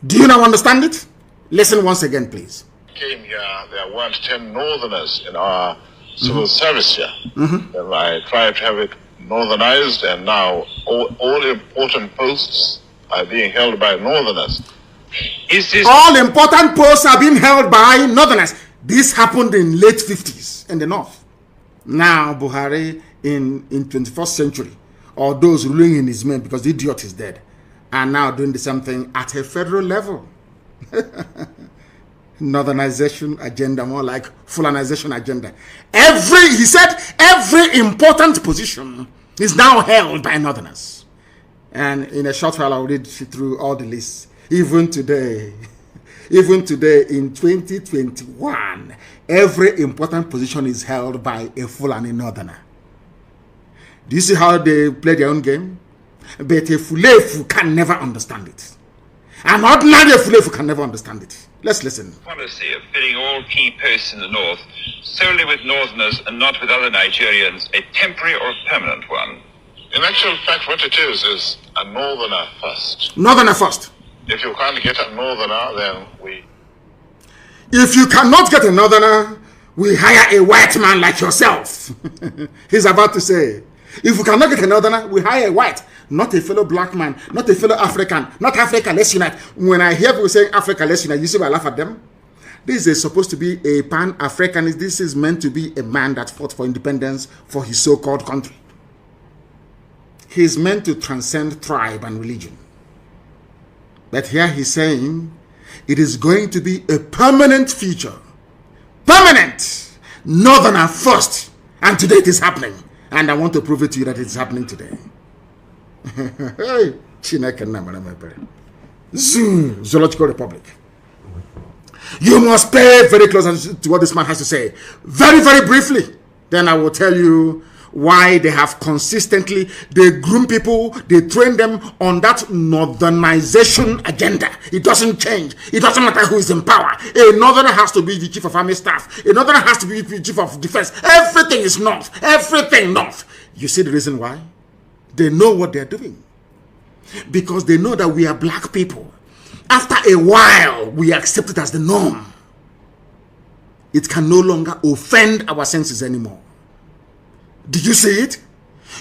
Do you now understand it? Listen once again, please. Came here, there weren't 10 northerners in our civil service here. And I tried to have it northernized, and now all important posts are being held by northerners. All important posts are being held by northerners. This happened in late 50s in the north. Now Buhari in 21st century, or those ruling in his name because the idiot is dead, are now doing the same thing at a federal level. Northernization agenda, more like Fulanization agenda. He said every important position is now held by northerners. And in a short while, I'll read through all the lists. Even today in 2021, every important position is held by a Fulani northerner. Do you see how they play their own game? But a Fulefu can never understand it. An ordinary Fulefu can never understand it. Let's listen. Policy of filling all key posts in the north solely with northerners and not with other Nigerians, a temporary or permanent one? In actual fact, what it is a northerner first. Northerner first. If you can't get a northerner, then we... If you cannot get a northerner, we hire a white man like yourself. He's about to say, if we cannot get a northerner, we hire a white, not a fellow black man, not a fellow African, not Africa, let's unite. When I hear people saying Africa, let's unite, you see why I laugh at them? This is supposed to be a pan-Africanist. This is meant to be a man that fought for independence for his so-called country. He's meant to transcend tribe and religion. But here he's saying it is going to be a permanent feature. Permanent! Northerner first. And today it is happening. And I want to prove it to you that it's happening today. Zoological Republic. You must pay very close attention to what this man has to say. Very, very briefly. Then I will tell you why they have consistently, they groom people, they train them on that northernization agenda. It doesn't change. It doesn't matter who is in power. A northerner has to be the chief of army staff. A northerner has to be the chief of defense. Everything is north. Everything north. You see the reason why? They know what they're doing. Because they know that we are black people. After a while, we accept it as the norm. It can no longer offend our senses anymore. Did you see it?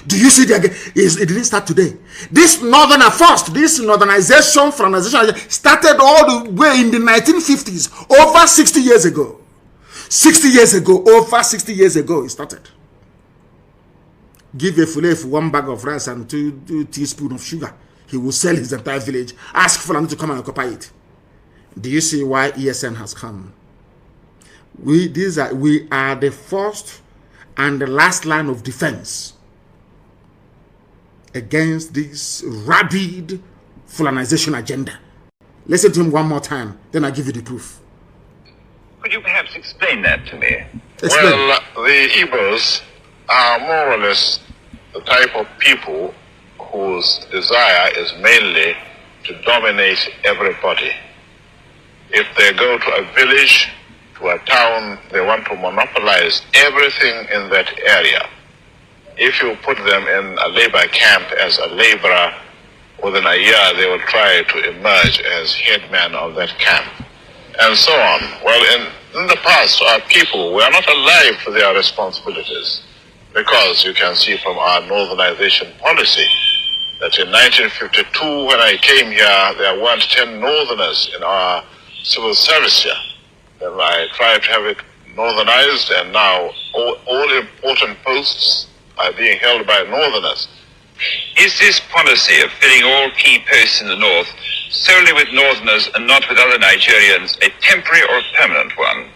Do you see it didn't start today. This northerner first, this northernization, Fulanization started all the way in the 1950s, over 60 years ago. 60 years ago, over 60 years ago, it started. Give a Fulefu 1 bag of rice and 2 teaspoons of sugar. He will sell his entire village. Ask Fulani to come and occupy it. Do you see why ESN has come? We are the first and the last line of defense against this rabid Fulanization agenda. Listen to him one more time, then I'll give you the proof. Could you perhaps explain that to me? Explain. Well, the Igbos are more or less the type of people whose desire is mainly to dominate everybody. If they go to a village, to a town, they want to monopolize everything in that area. If you put them in a labor camp as a laborer, within a year they will try to emerge as headman of that camp, and so on. Well, in the past, our people were not alive to their responsibilities, because you can see from our northernization policy that in 1952, when I came here, there weren't 10 Northerners in our civil service here. Then I tried to have it northernized, and now all important posts are being held by Northerners. Is this policy of filling all key posts in the North solely with Northerners and not with other Nigerians a temporary or a permanent one?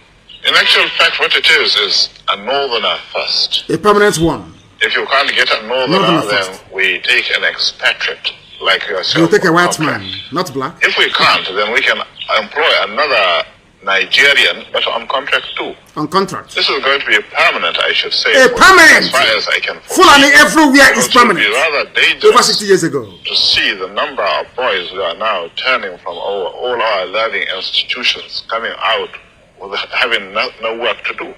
In actual fact, what it is a Northerner first. A permanent one. If you can't get a Northerner, then we take an expatriate like yourself. You take a white man, not black. If we can't, then we can employ another Nigerian, but on contract too. On contract. This is going to be a permanent, I should say. A permanent! As far as I can Fulani everywhere is permanent. It would be rather dangerous over 60 years ago to see the number of boys who are now turning from all our learning institutions coming out with having no work to do.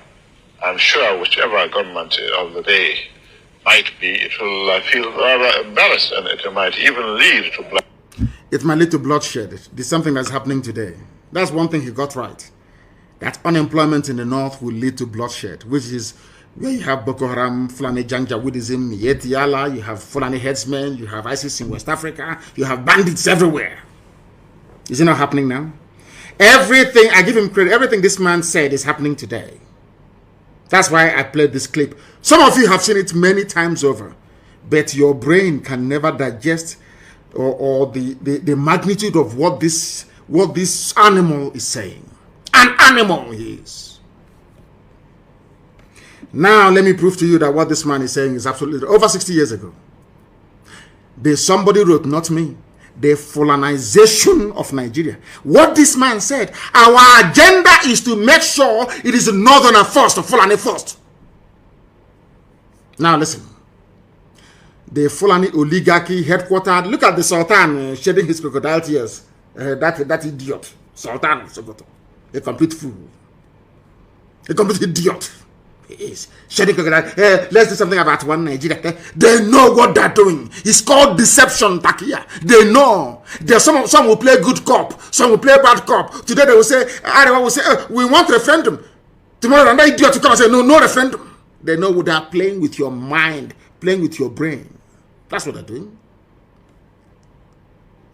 I'm sure whichever government of the day might be, it will feel rather embarrassed, and it might even lead to bloodshed. It might lead to bloodshed. This is something that's happening today. That's one thing he got right. That unemployment in the north will lead to bloodshed, which is where you have Boko Haram, Fulani Janjaweedism, Yetiala, you have Fulani headsmen, you have ISIS in West Africa, you have bandits everywhere. Is it not happening now? Everything, I give him credit, everything this man said is happening today. That's why I played this clip. Some of you have seen it many times over, but your brain can never digest or the magnitude of what this animal is saying. An animal he is. Now let me prove to you that what this man is saying is absolutely over 60 years ago. Somebody wrote, not me, the Fulanization of Nigeria. What this man said, our agenda is to make sure it is Northerner first, or Fulani first. Now listen. The Fulani oligarchy headquartered, look at the Sultan shedding his crocodile tears. That idiot, Saduana Of Sokoto, a complete fool, a complete idiot. He is shedding crocodile. Let's do something about one Nigeria. They know what they're doing. It's called deception, Takia. They know. There's some will play good cop, some will play bad cop. Today they will say, everyone will say, we want referendum. Tomorrow another idiot will come and say, no referendum. They know what they're playing with your mind, playing with your brain. That's what they're doing.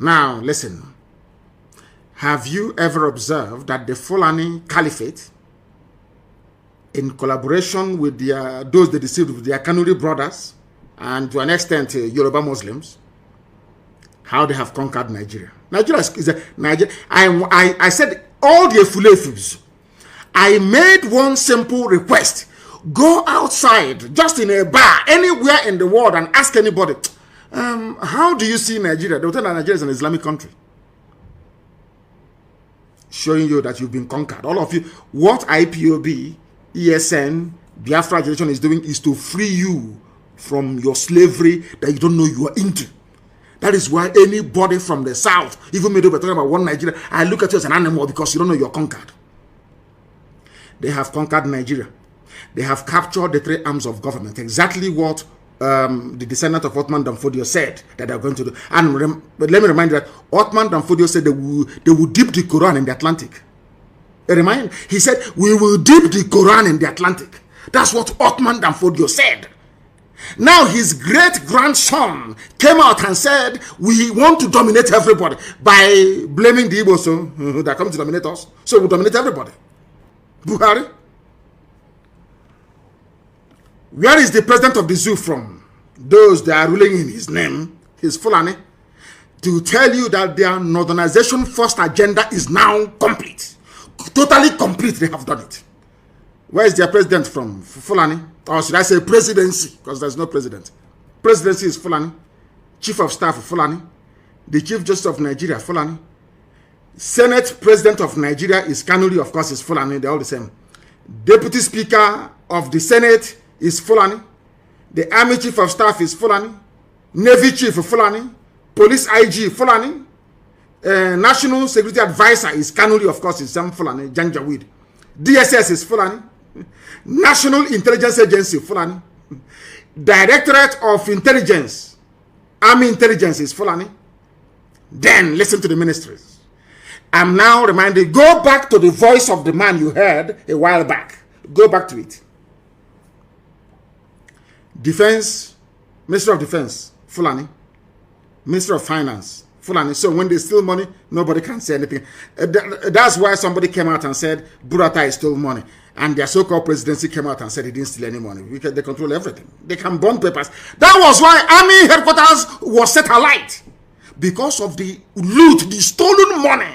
Now listen. Have you ever observed that the Fulani Caliphate, in collaboration with those they deceived with their Kanu brothers, and to an extent Yoruba Muslims, how they have conquered Nigeria? Nigeria is Nigeria. I said all the Fulefus. I made one simple request. Go outside, just in a bar, anywhere in the world, and ask anybody, how do you see Nigeria? They will tell you that Nigeria is an Islamic country. Showing you that you've been conquered. All of you, what IPOB, ESN, Biafra generation is doing is to free you from your slavery that you don't know you are into. That is why anybody from the south, even me, talking about one Nigeria, I look at you as an animal because you don't know you're conquered. They have conquered Nigeria. They have captured the three arms of government. Exactly what the descendant of Othman Danfodio said that they are going to do. But let me remind you that Othman Danfodio said they will dip the Quran in the Atlantic. He said, we will dip the Quran in the Atlantic. That's what Othman Danfodio said. Now his great-grandson came out and said, we want to dominate everybody by blaming the Igbos that come to dominate us. So we'll dominate everybody. Buhari? Where is the president of the zoo from? Those that are ruling in his name, his Fulani, to tell you that their northernization first agenda is now complete. Totally complete, they have done it. Where is their president from? Fulani? Or should I say presidency? Because there's no president. Presidency is Fulani. Chief of Staff of Fulani. The Chief Justice of Nigeria, Fulani. Senate President of Nigeria is Kanu, of course, is Fulani. They're all the same. Deputy Speaker of the Senate is Fulani. The Army Chief of Staff is Fulani. Navy Chief of Fulani. Police IG Fulani. National Security Advisor is Kanu, of course, is some Fulani. Janjaweed. DSS is Fulani. National Intelligence Agency Fulani. Directorate of Intelligence, Army Intelligence is Fulani. Then listen to the ministries. I'm now reminded, go back to the voice of the man you heard a while back. Go back to it. Defense, Minister of Defense, Fulani. Ministry of Finance, Fulani. So when they steal money, nobody can say anything. That's why somebody came out and said Buratai stole money. And their so-called presidency came out and said he didn't steal any money. Because they control everything. They can burn papers. That was why army headquarters was set alight. Because of the loot, the stolen money.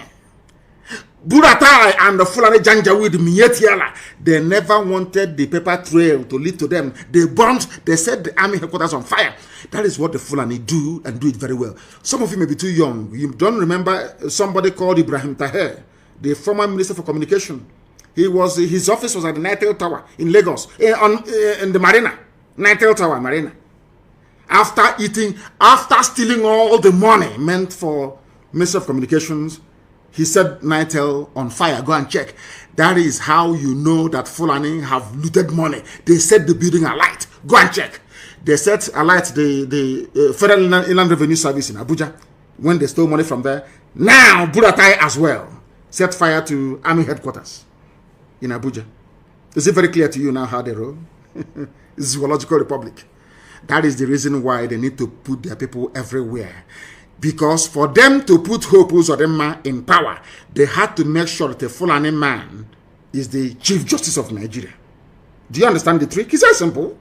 Buratai and the Fulani Janjaweed Mietiala, they never wanted the paper trail to lead to them. They burnt, they set the army headquarters on fire. That is what the Fulani do, and do it very well. Some of you may be too young. You don't remember somebody called Ibrahim Taher, the former Minister for Communication. His office was at the Nitel Tower in Lagos, in the Marina, Nitel Tower Marina. After stealing all the money meant for Minister of Communications, he set Nitel on fire. Go and check. That is how you know that Fulani have looted money. They set the building alight. Go and check. They set alight the Federal Inland Revenue Service in Abuja when they stole money from there. Now, Buratai as well set fire to army headquarters in Abuja. Is it very clear to you now how they roll? Zoological Republic. That is the reason why they need to put their people everywhere. Because for them to put Hope Uzodinma in power, they had to make sure that the Fulani man is the Chief Justice of Nigeria. Do you understand the trick? It's very simple.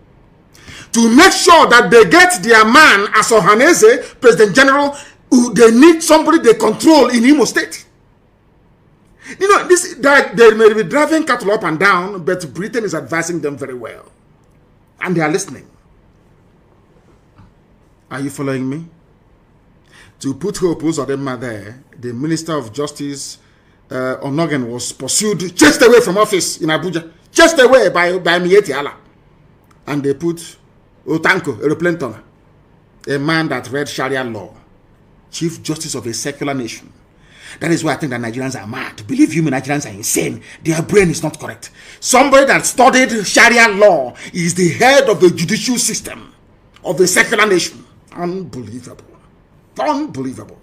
To make sure that they get their man as Ohaneze, President General, they need somebody they control in Imo State. You know, they may be driving cattle up and down, but Britain is advising them very well. And they are listening. Are you following me? To put Hope Uzodinma there, the Minister of Justice, Onogen, was pursued, chased away from office in Abuja, chased away by Mieti Allah. And they put Otanko, a replanter, a man that read Sharia law, Chief Justice of a secular nation. That is why I think that Nigerians are mad. Believe you me, Nigerians are insane. Their brain is not correct. Somebody that studied Sharia law is the head of the judicial system of a secular nation. Unbelievable. Unbelievable.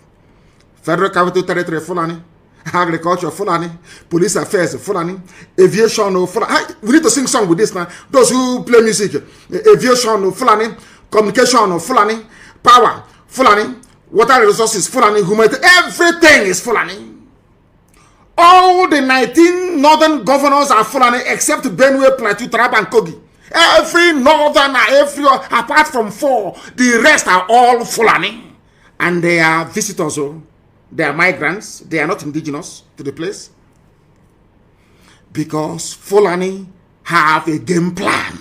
Federal Capital Territory Fulani, Agriculture Fulani, Police Affairs Fulani, Aviation Fulani. We need to sing song with this now. Those who play music, Aviation Fulani, Communication Fulani, Power Fulani, Water Resources Fulani, Humanity, everything is Fulani. All the 19 northern governors are Fulani except Benue, Plateau, Taraba, and Kogi. Every northern, apart from 4, the rest are all Fulani. And they are visitors, they are migrants, they are not indigenous to the place. Because Fulani have a game plan.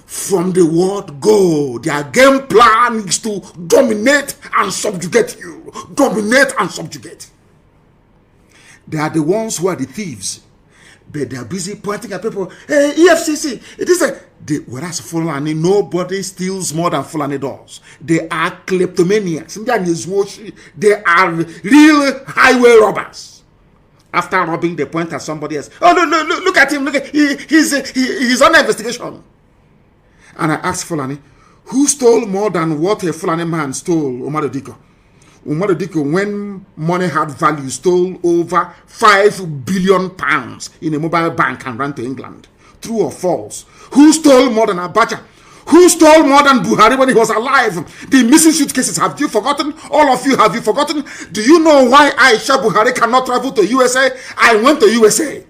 From the word go, their game plan is to dominate and subjugate you. Dominate and subjugate. They are the ones who are the thieves. But they are busy pointing at people. Hey, EFCC, it is whereas Fulani, nobody steals more than Fulani does. They are kleptomaniacs. They are real highway robbers. After robbing, they point at somebody else. Oh, no, look at him. Look at he's under investigation. And I asked Fulani, who stole more than what a Fulani man stole, Amadu Bello? Amadu Bello, when money had value, stole over £5 billion in a mobile bank and ran to England. True or false? Who stole more than Abacha? Who stole more than Buhari when he was alive? The missing suitcases, have you forgotten? All of you, have you forgotten? Do you know why Aisha Buhari cannot travel to USA? I went to USA.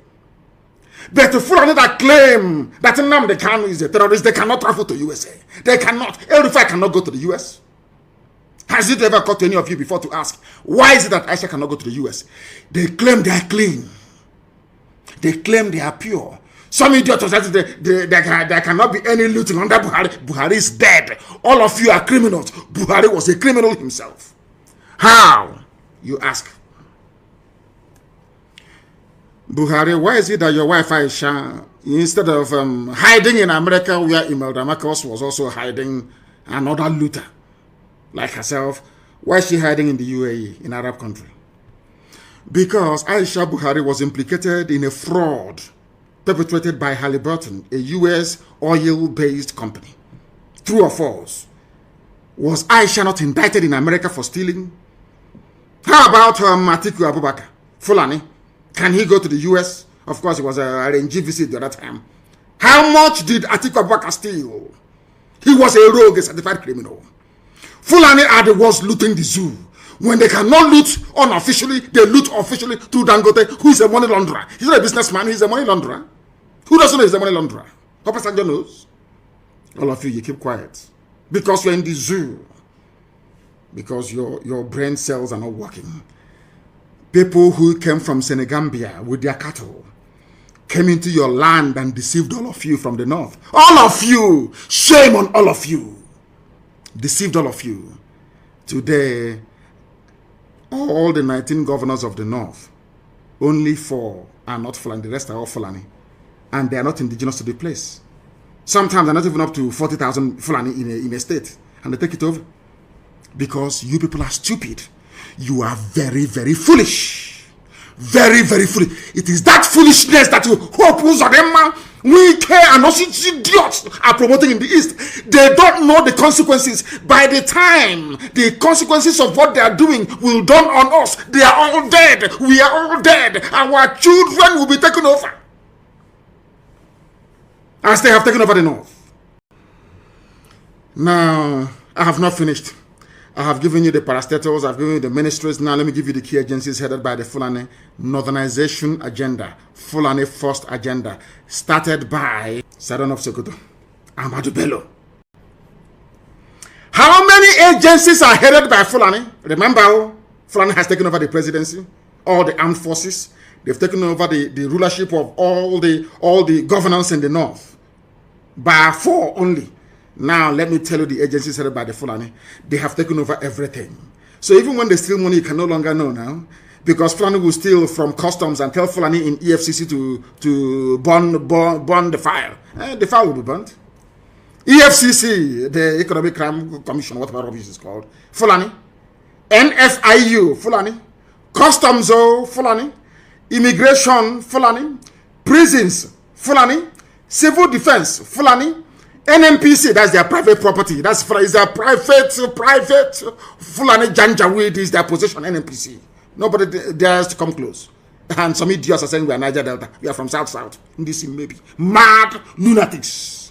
But the Fulani that claim that Nnamdi Kanu is a terrorist, they cannot travel to USA. They cannot. Erifai cannot go to the US. Has it ever occurred to any of you before to ask, why is it that Aisha cannot go to the US? They claim they are clean. They claim they are pure. Some idiots said there cannot be any looting under Buhari. Buhari is dead. All of you are criminals. Buhari was a criminal himself. How? You ask. Buhari, why is it that your wife Aisha, instead of hiding in America where Imelda Marcos was also hiding, another looter like herself, why is she hiding in the UAE, in Arab country? Because Aisha Buhari was implicated in a fraud perpetrated by Halliburton, a US oil-based company. True or false? Was Aisha not indicted in America for stealing? How about Atiku Abubakar, Fulani? Can he go to the US? Of course, it was a RNG visit the other time. How much did Atiku Abubakar steal? He was a rogue, a certified criminal. Fulani are the ones looting the zoo. When they cannot loot unofficially, they loot officially through Dangote, who is a money launderer. He's not a businessman, he's a money launderer. Who doesn't know he's a money launderer? Papa Sanjo knows. All of you keep quiet. Because you're in the zoo. Because your brain cells are not working. People who came from Senegambia with their cattle came into your land and deceived all of you from the north. All of you! Shame on all of you! Deceived all of you. Today, all the 19 governors of the north, only 4 are not Fulani, the rest are all Fulani. And they are not indigenous to the place. Sometimes they're not even up to 40,000 Fulani in a state. And they take it over. Because you people are stupid. You are very, very foolish. Very, very foolish. It is that foolishness that you hope we care and also idiots are promoting in the East. They don't know the consequences. By the time the consequences of what they are doing will dawn on us, they are all dead. We are all dead. Our children will be taken over. As they have taken over the north. Now, I have not finished. I have given you the parastatals, I've given you the ministries. Now let me give you the key agencies headed by the Fulani Northernization Agenda, Fulani First Agenda, started by Saduana Of Sokoto, Amadu Bello. How many agencies are headed by Fulani? Remember, Fulani has taken over the presidency, all the armed forces. They've taken over the rulership of all the governance in the north. By 4 only. Now, let me tell you the agencies headed by the Fulani. They have taken over everything. So even when they steal money, you can no longer know now. Because Fulani will steal from customs and tell Fulani in EFCC to burn the file. The file will be burnt. EFCC, the Economic Crime Commission, whatever rubbish is called. Fulani. NFIU, Fulani. Customs, Fulani. Immigration, Fulani. Prisons, Fulani. Civil defense, Fulani. NMPC, that's their private property. That's their private Fulani Janjaweed is their possession, NMPC. Nobody dares to come close. And some idiots are saying we are Niger Delta. We are from South. This maybe. Mad lunatics.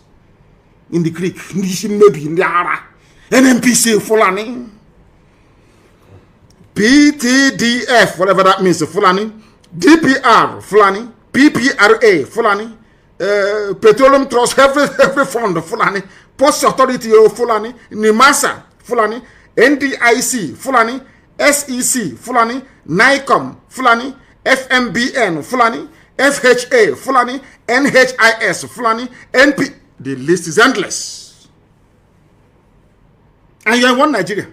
In the creek. This maybe in the Ara. NMPC Fulani. PTDF, whatever that means, Fulani. DPR, Fulani. PPRA, Fulani. Petroleum Trust, every fund of Fulani, Post Authority of Fulani, NIMASA, Fulani, NDIC, Fulani, SEC, Fulani, NICOM, Fulani, FMBN, Fulani, FHA, Fulani, NHIS, Fulani, NP. The list is endless. And you're in one Nigeria.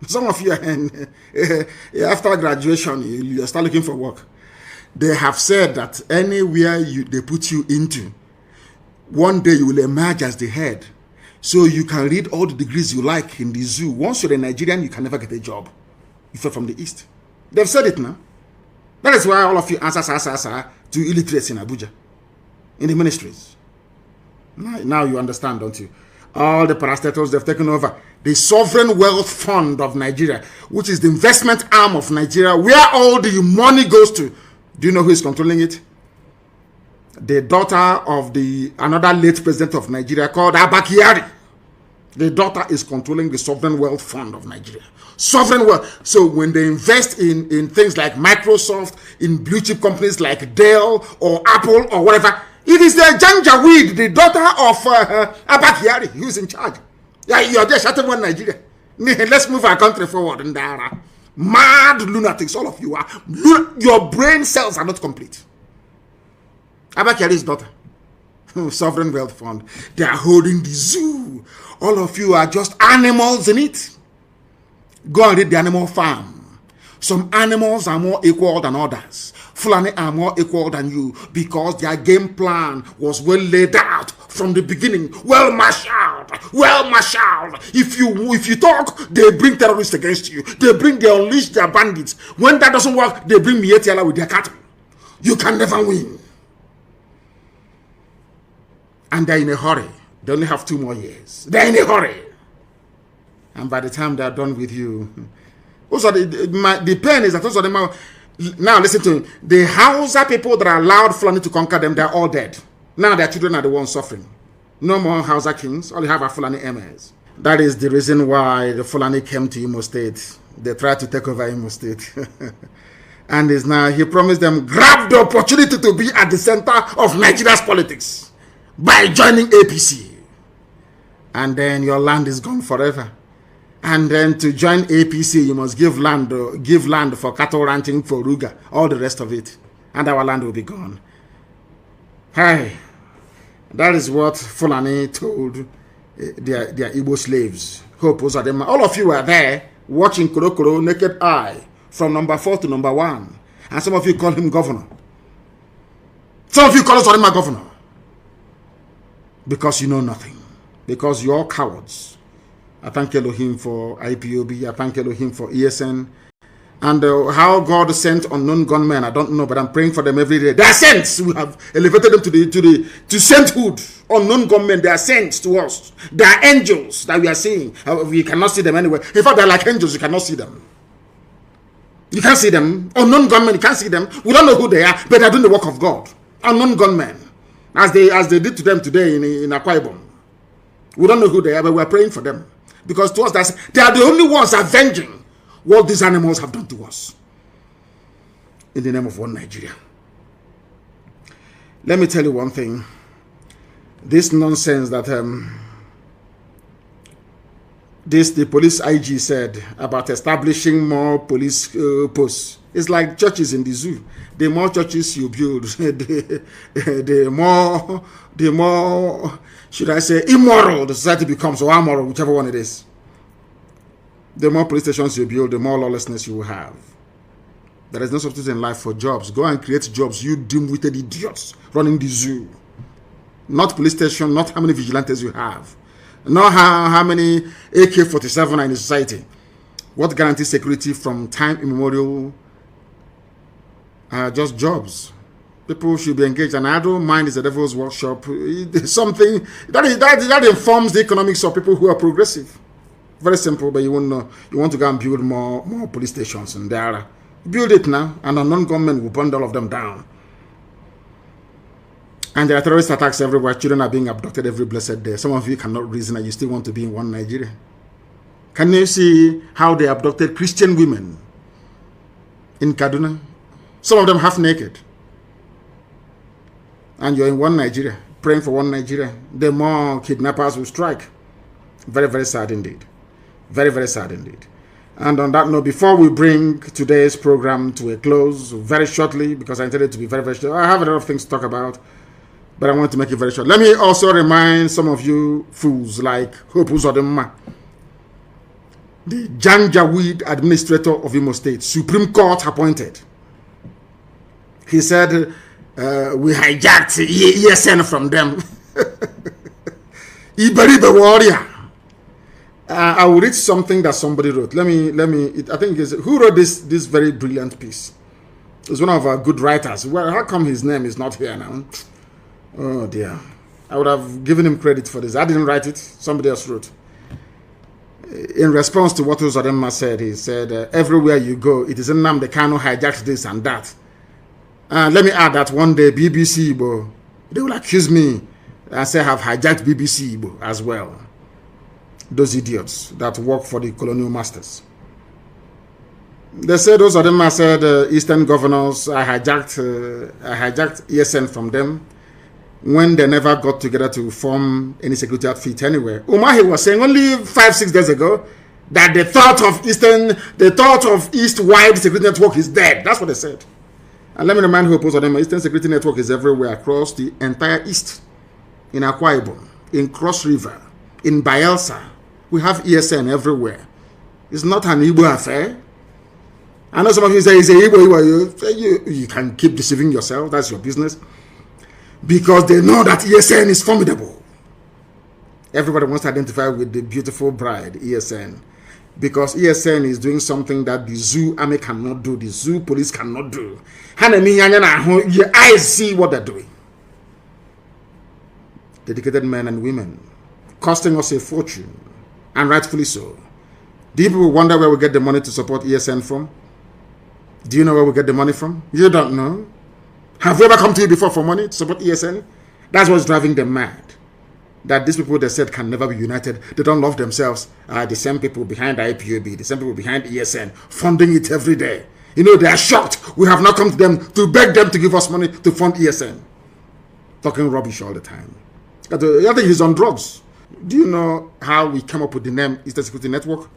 Some of you are after graduation, you start looking for work. They have said that anywhere they put you into, one day you will emerge as the head. So you can read all the degrees you like in the zoo. Once you're a Nigerian, you can never get a job. If you're from the East. They've said it now. That is why all of you answer to illiterates in Abuja. In the ministries. Now you understand, don't you? All the parastatals they've taken over. The Sovereign Wealth Fund of Nigeria, which is the investment arm of Nigeria, where all the money goes to. Do you know who is controlling it? The daughter of another late president of Nigeria called Abba Kyari. The daughter is controlling the Sovereign Wealth Fund of Nigeria. Sovereign wealth. So when they invest in things like Microsoft, in blue chip companies like Dell or Apple or whatever, it is the Janjaweed, the daughter of Abba Kyari, who is in charge. Yeah, you are there shouting one Nigeria. Let's move our country forward in Dara. Mad lunatics, all of you are. Your brain cells are not complete. Abba Kyari's daughter, Sovereign Wealth Fund, they are holding the zoo. All of you are just animals in it. Go and read the Animal Farm. Some animals are more equal than others. Fulani are more equal than you because their game plan was well laid out from the beginning. Well marshaled. If you talk, they bring terrorists against you. They unleash their bandits. When that doesn't work, they bring Mietiala with their cattle. You can never win. And they're in a hurry. They only have 2 more years. They're in a hurry. And by the time they're done with you, also the pain is that those of them are, now listen to me. The Hausa people that allowed Fulani to conquer them, they're all dead. Now their children are the ones suffering. No more Hausa kings. All you have are Fulani emirs. That is the reason why the Fulani came to Imo State. They tried to take over Imo State. And is now, he promised them, grab the opportunity to be at the center of Nigeria's politics by joining APC. And then your land is gone forever. And then to join APC, you must give land for cattle ranching, for Ruga, all the rest of it. And our land will be gone. Hey, that is what Fulani told their Igbo slaves. Hope Uzodinma. All of you were there watching Korokoro naked eye from number 4 to number 1. And some of you call him governor. Some of you call Uzodinma governor. Because you know nothing. Because you're cowards. I thank Elohim for IPOB. I thank Elohim for ESN. And how God sent unknown gunmen, I don't know, but I'm praying for them every day. They are saints. We have elevated them to sainthood. Unknown gunmen, they are saints to us. They are angels that we are seeing. We cannot see them anywhere. In fact, they're like angels. You cannot see them. You can't see them. Unknown gunmen, you can't see them. We don't know who they are, but they're doing the work of God. Unknown gunmen, as they did to them today in Akwa Ibom. We don't know who they are, but we're praying for them. Because to us, they are the only ones avenging what these animals have done to us. In the name of one Nigeria. Let me tell you one thing. This nonsense that the police IG said about establishing more police posts. It's like churches in the zoo. The more churches you build, the more, should I say, immoral the society becomes, or amoral, whichever one it is. The more police stations you build, the more lawlessness you will have. There is no substitute in life for jobs. Go and create jobs, you dim-witted idiots running the zoo. Not police station, not how many vigilantes you have. Not how many AK-47 are in the society. What guarantees security from time immemorial? Just jobs. People should be engaged. And I don't mind it's a devil's workshop. It's something that informs the economics of people who are progressive. Very simple, but you won't know. You want to go and build more police stations in there. Build it now, and a non-government will burn all of them down. And there are terrorist attacks everywhere. Children are being abducted every blessed day. Some of you cannot reason and you still want to be in one Nigeria. Can you see how they abducted Christian women in Kaduna? Some of them half naked. And you're in one Nigeria, praying for one Nigeria. The more kidnappers will strike. Very, very sad indeed. Very, very sad indeed. And on that note, before we bring today's program to a close very shortly, because I intended it to be very, very short, I have a lot of things to talk about, but I want to make it very short. Let me also remind some of you fools like Hope Uzodinma, the Janjaweed administrator of Imo State, Supreme Court appointed. He said, we hijacked ESN from them. Iberibe warrior. I will read something that somebody wrote. I think it's, who wrote this very brilliant piece? It's one of our good writers. Well, how come his name is not here now? Oh dear. I would have given him credit for this. I didn't write it. Somebody else wrote. In response to what Uzodinma said, he said, everywhere you go, it is Nnamdi Kanu hijacked this and that. Let me add that one day, BBC Igbo, they will accuse me and say I have hijacked BBC Igbo as well. Those idiots that work for the colonial masters. They said those of them I said Eastern governors, I hijacked ESN from them when they never got together to form any security outfit anywhere. Umahi was saying only 5-6 days ago that the thought of East-wide security network is dead. That's what they said. And let me remind who opposed them, Eastern security network is everywhere across the entire East. In Akwa Ibom, in Cross River, in Bayelsa. We have ESN everywhere. It's not an Igbo affair. I know some of you say it's a Igbo. You can keep deceiving yourself. That's your business. Because they know that ESN is formidable. Everybody wants to identify with the beautiful bride, ESN. Because ESN is doing something that the zoo army cannot do. The zoo police cannot do. Your eyes see what they're doing. Dedicated men and women. Costing us a fortune. And rightfully so. Do you people wonder where we get the money to support ESN from? Do you know where we get the money from? You don't know. Have we ever come to you before for money to support ESN? That's what's driving them mad. that these people they said can never be united, they don't love themselves, are the same people behind IPOB, the same people behind ESN, funding it every day. You know, they are shocked. We have not come to them to beg them to give us money to fund ESN. Talking rubbish all the time. I think he's on drugs. Do you know how we came up with the name Eastern Security Network?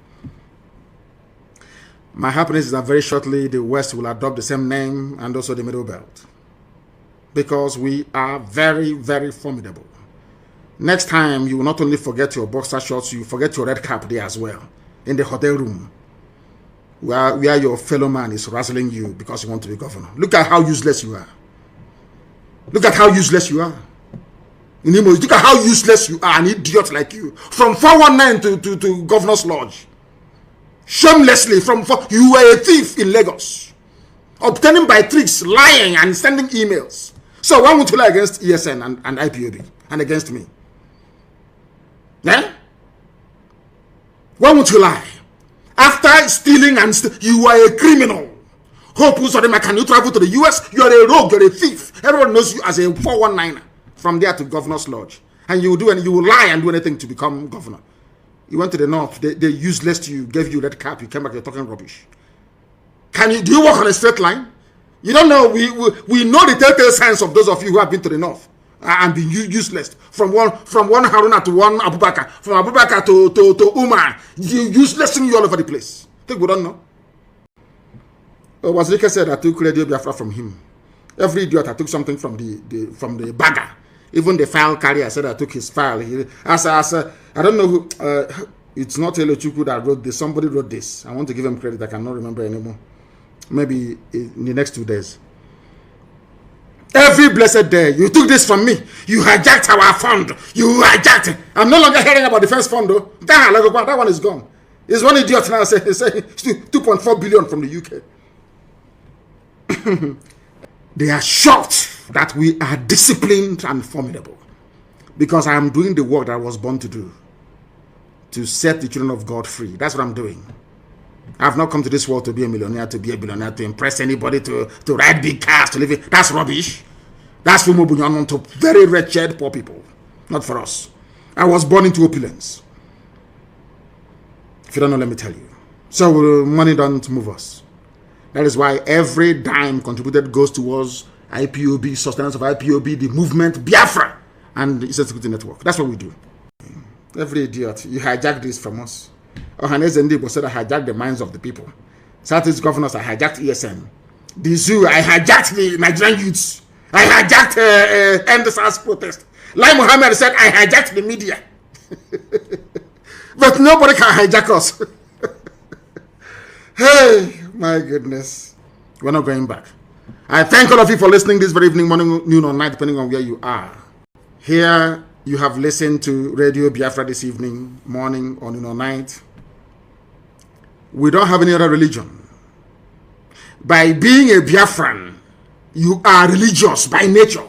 My happiness is that very shortly the West will adopt the same name and also the Middle Belt. Because we are very, very formidable. Next time, you will not only forget your boxer shorts, you forget your red cap there as well. In the hotel room. Where your fellow man is razzling you because you want to be governor. Look at how useless you are. Look at how useless you are. In Imo, look at how useless you are, an idiot like you. From 419 to Governor's Lodge. Shamelessly, you were a thief in Lagos. Obtaining by tricks, lying and sending emails. So why would you lie against ESN and IPOB and against me? Yeah? Why would you lie? After stealing you are a criminal. Hope can you travel to the US? You are a rogue, you're a thief. Everyone knows you as a 419er. From there to Governor's Lodge. And you will lie and do anything to become governor. You went to the north, they useless you, gave you red cap, you came back, you're talking rubbish. Do you walk on a straight line? You don't know, we know the telltale signs of those of you who have been to the north and been useless. From one Haruna to one Abubakar, from Abubakar to Umar, uselessing you all over the place. Think we don't know? Wazirike said I took Radio Biafra from him. Every idiot I took something from the bagger. Even the file carrier said I took his file. I don't know who. It's not Elochukwu that wrote this. Somebody wrote this. I want to give him credit. I cannot remember anymore. Maybe in the next 2 days. Every blessed day, you took this from me. You hijacked our fund. You hijacked it. I'm no longer hearing about the first fund though. That one is gone. It's one idiot now saying 2.4 billion from the UK. They are shocked that we are disciplined and formidable because I am doing the work that I was born to do, to set the children of God free. That's what I'm doing. I have not come to this world to be a millionaire, to be a billionaire, to impress anybody, to ride big cars, to live it. That's rubbish. That's for Mobunyanon to very wretched poor people. Not for us. I was born into opulence. If you don't know, let me tell you. So money don't move us. That is why every dime contributed goes towards IPOB, sustenance of IPOB, the movement, Biafra, and the Eastern Security Network. That's what we do. Every idiot, you hijacked this from us. Ohanes Ndibo said I hijacked the minds of the people. Southeast governors, I hijacked ESN. The zoo, I hijacked the Nigerian youths. I hijacked End SARS protest. Lai Mohammed said I hijacked the media. But nobody can hijack us. Hey, my goodness. We're not going back. I thank all of you for listening this very evening, morning, noon, or night, depending on where you are. Here, you have listened to Radio Biafra this evening, morning, or noon, or night. We don't have any other religion. By being a Biafran, you are religious by nature.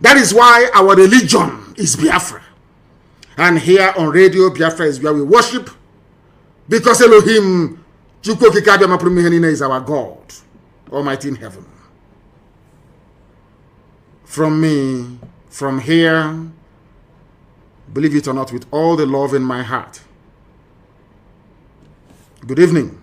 That is why our religion is Biafra. And here on Radio Biafra is where we worship, because Elohim is our God, Almighty in heaven. From me, from here, believe it or not, with all the love in my heart. Good evening.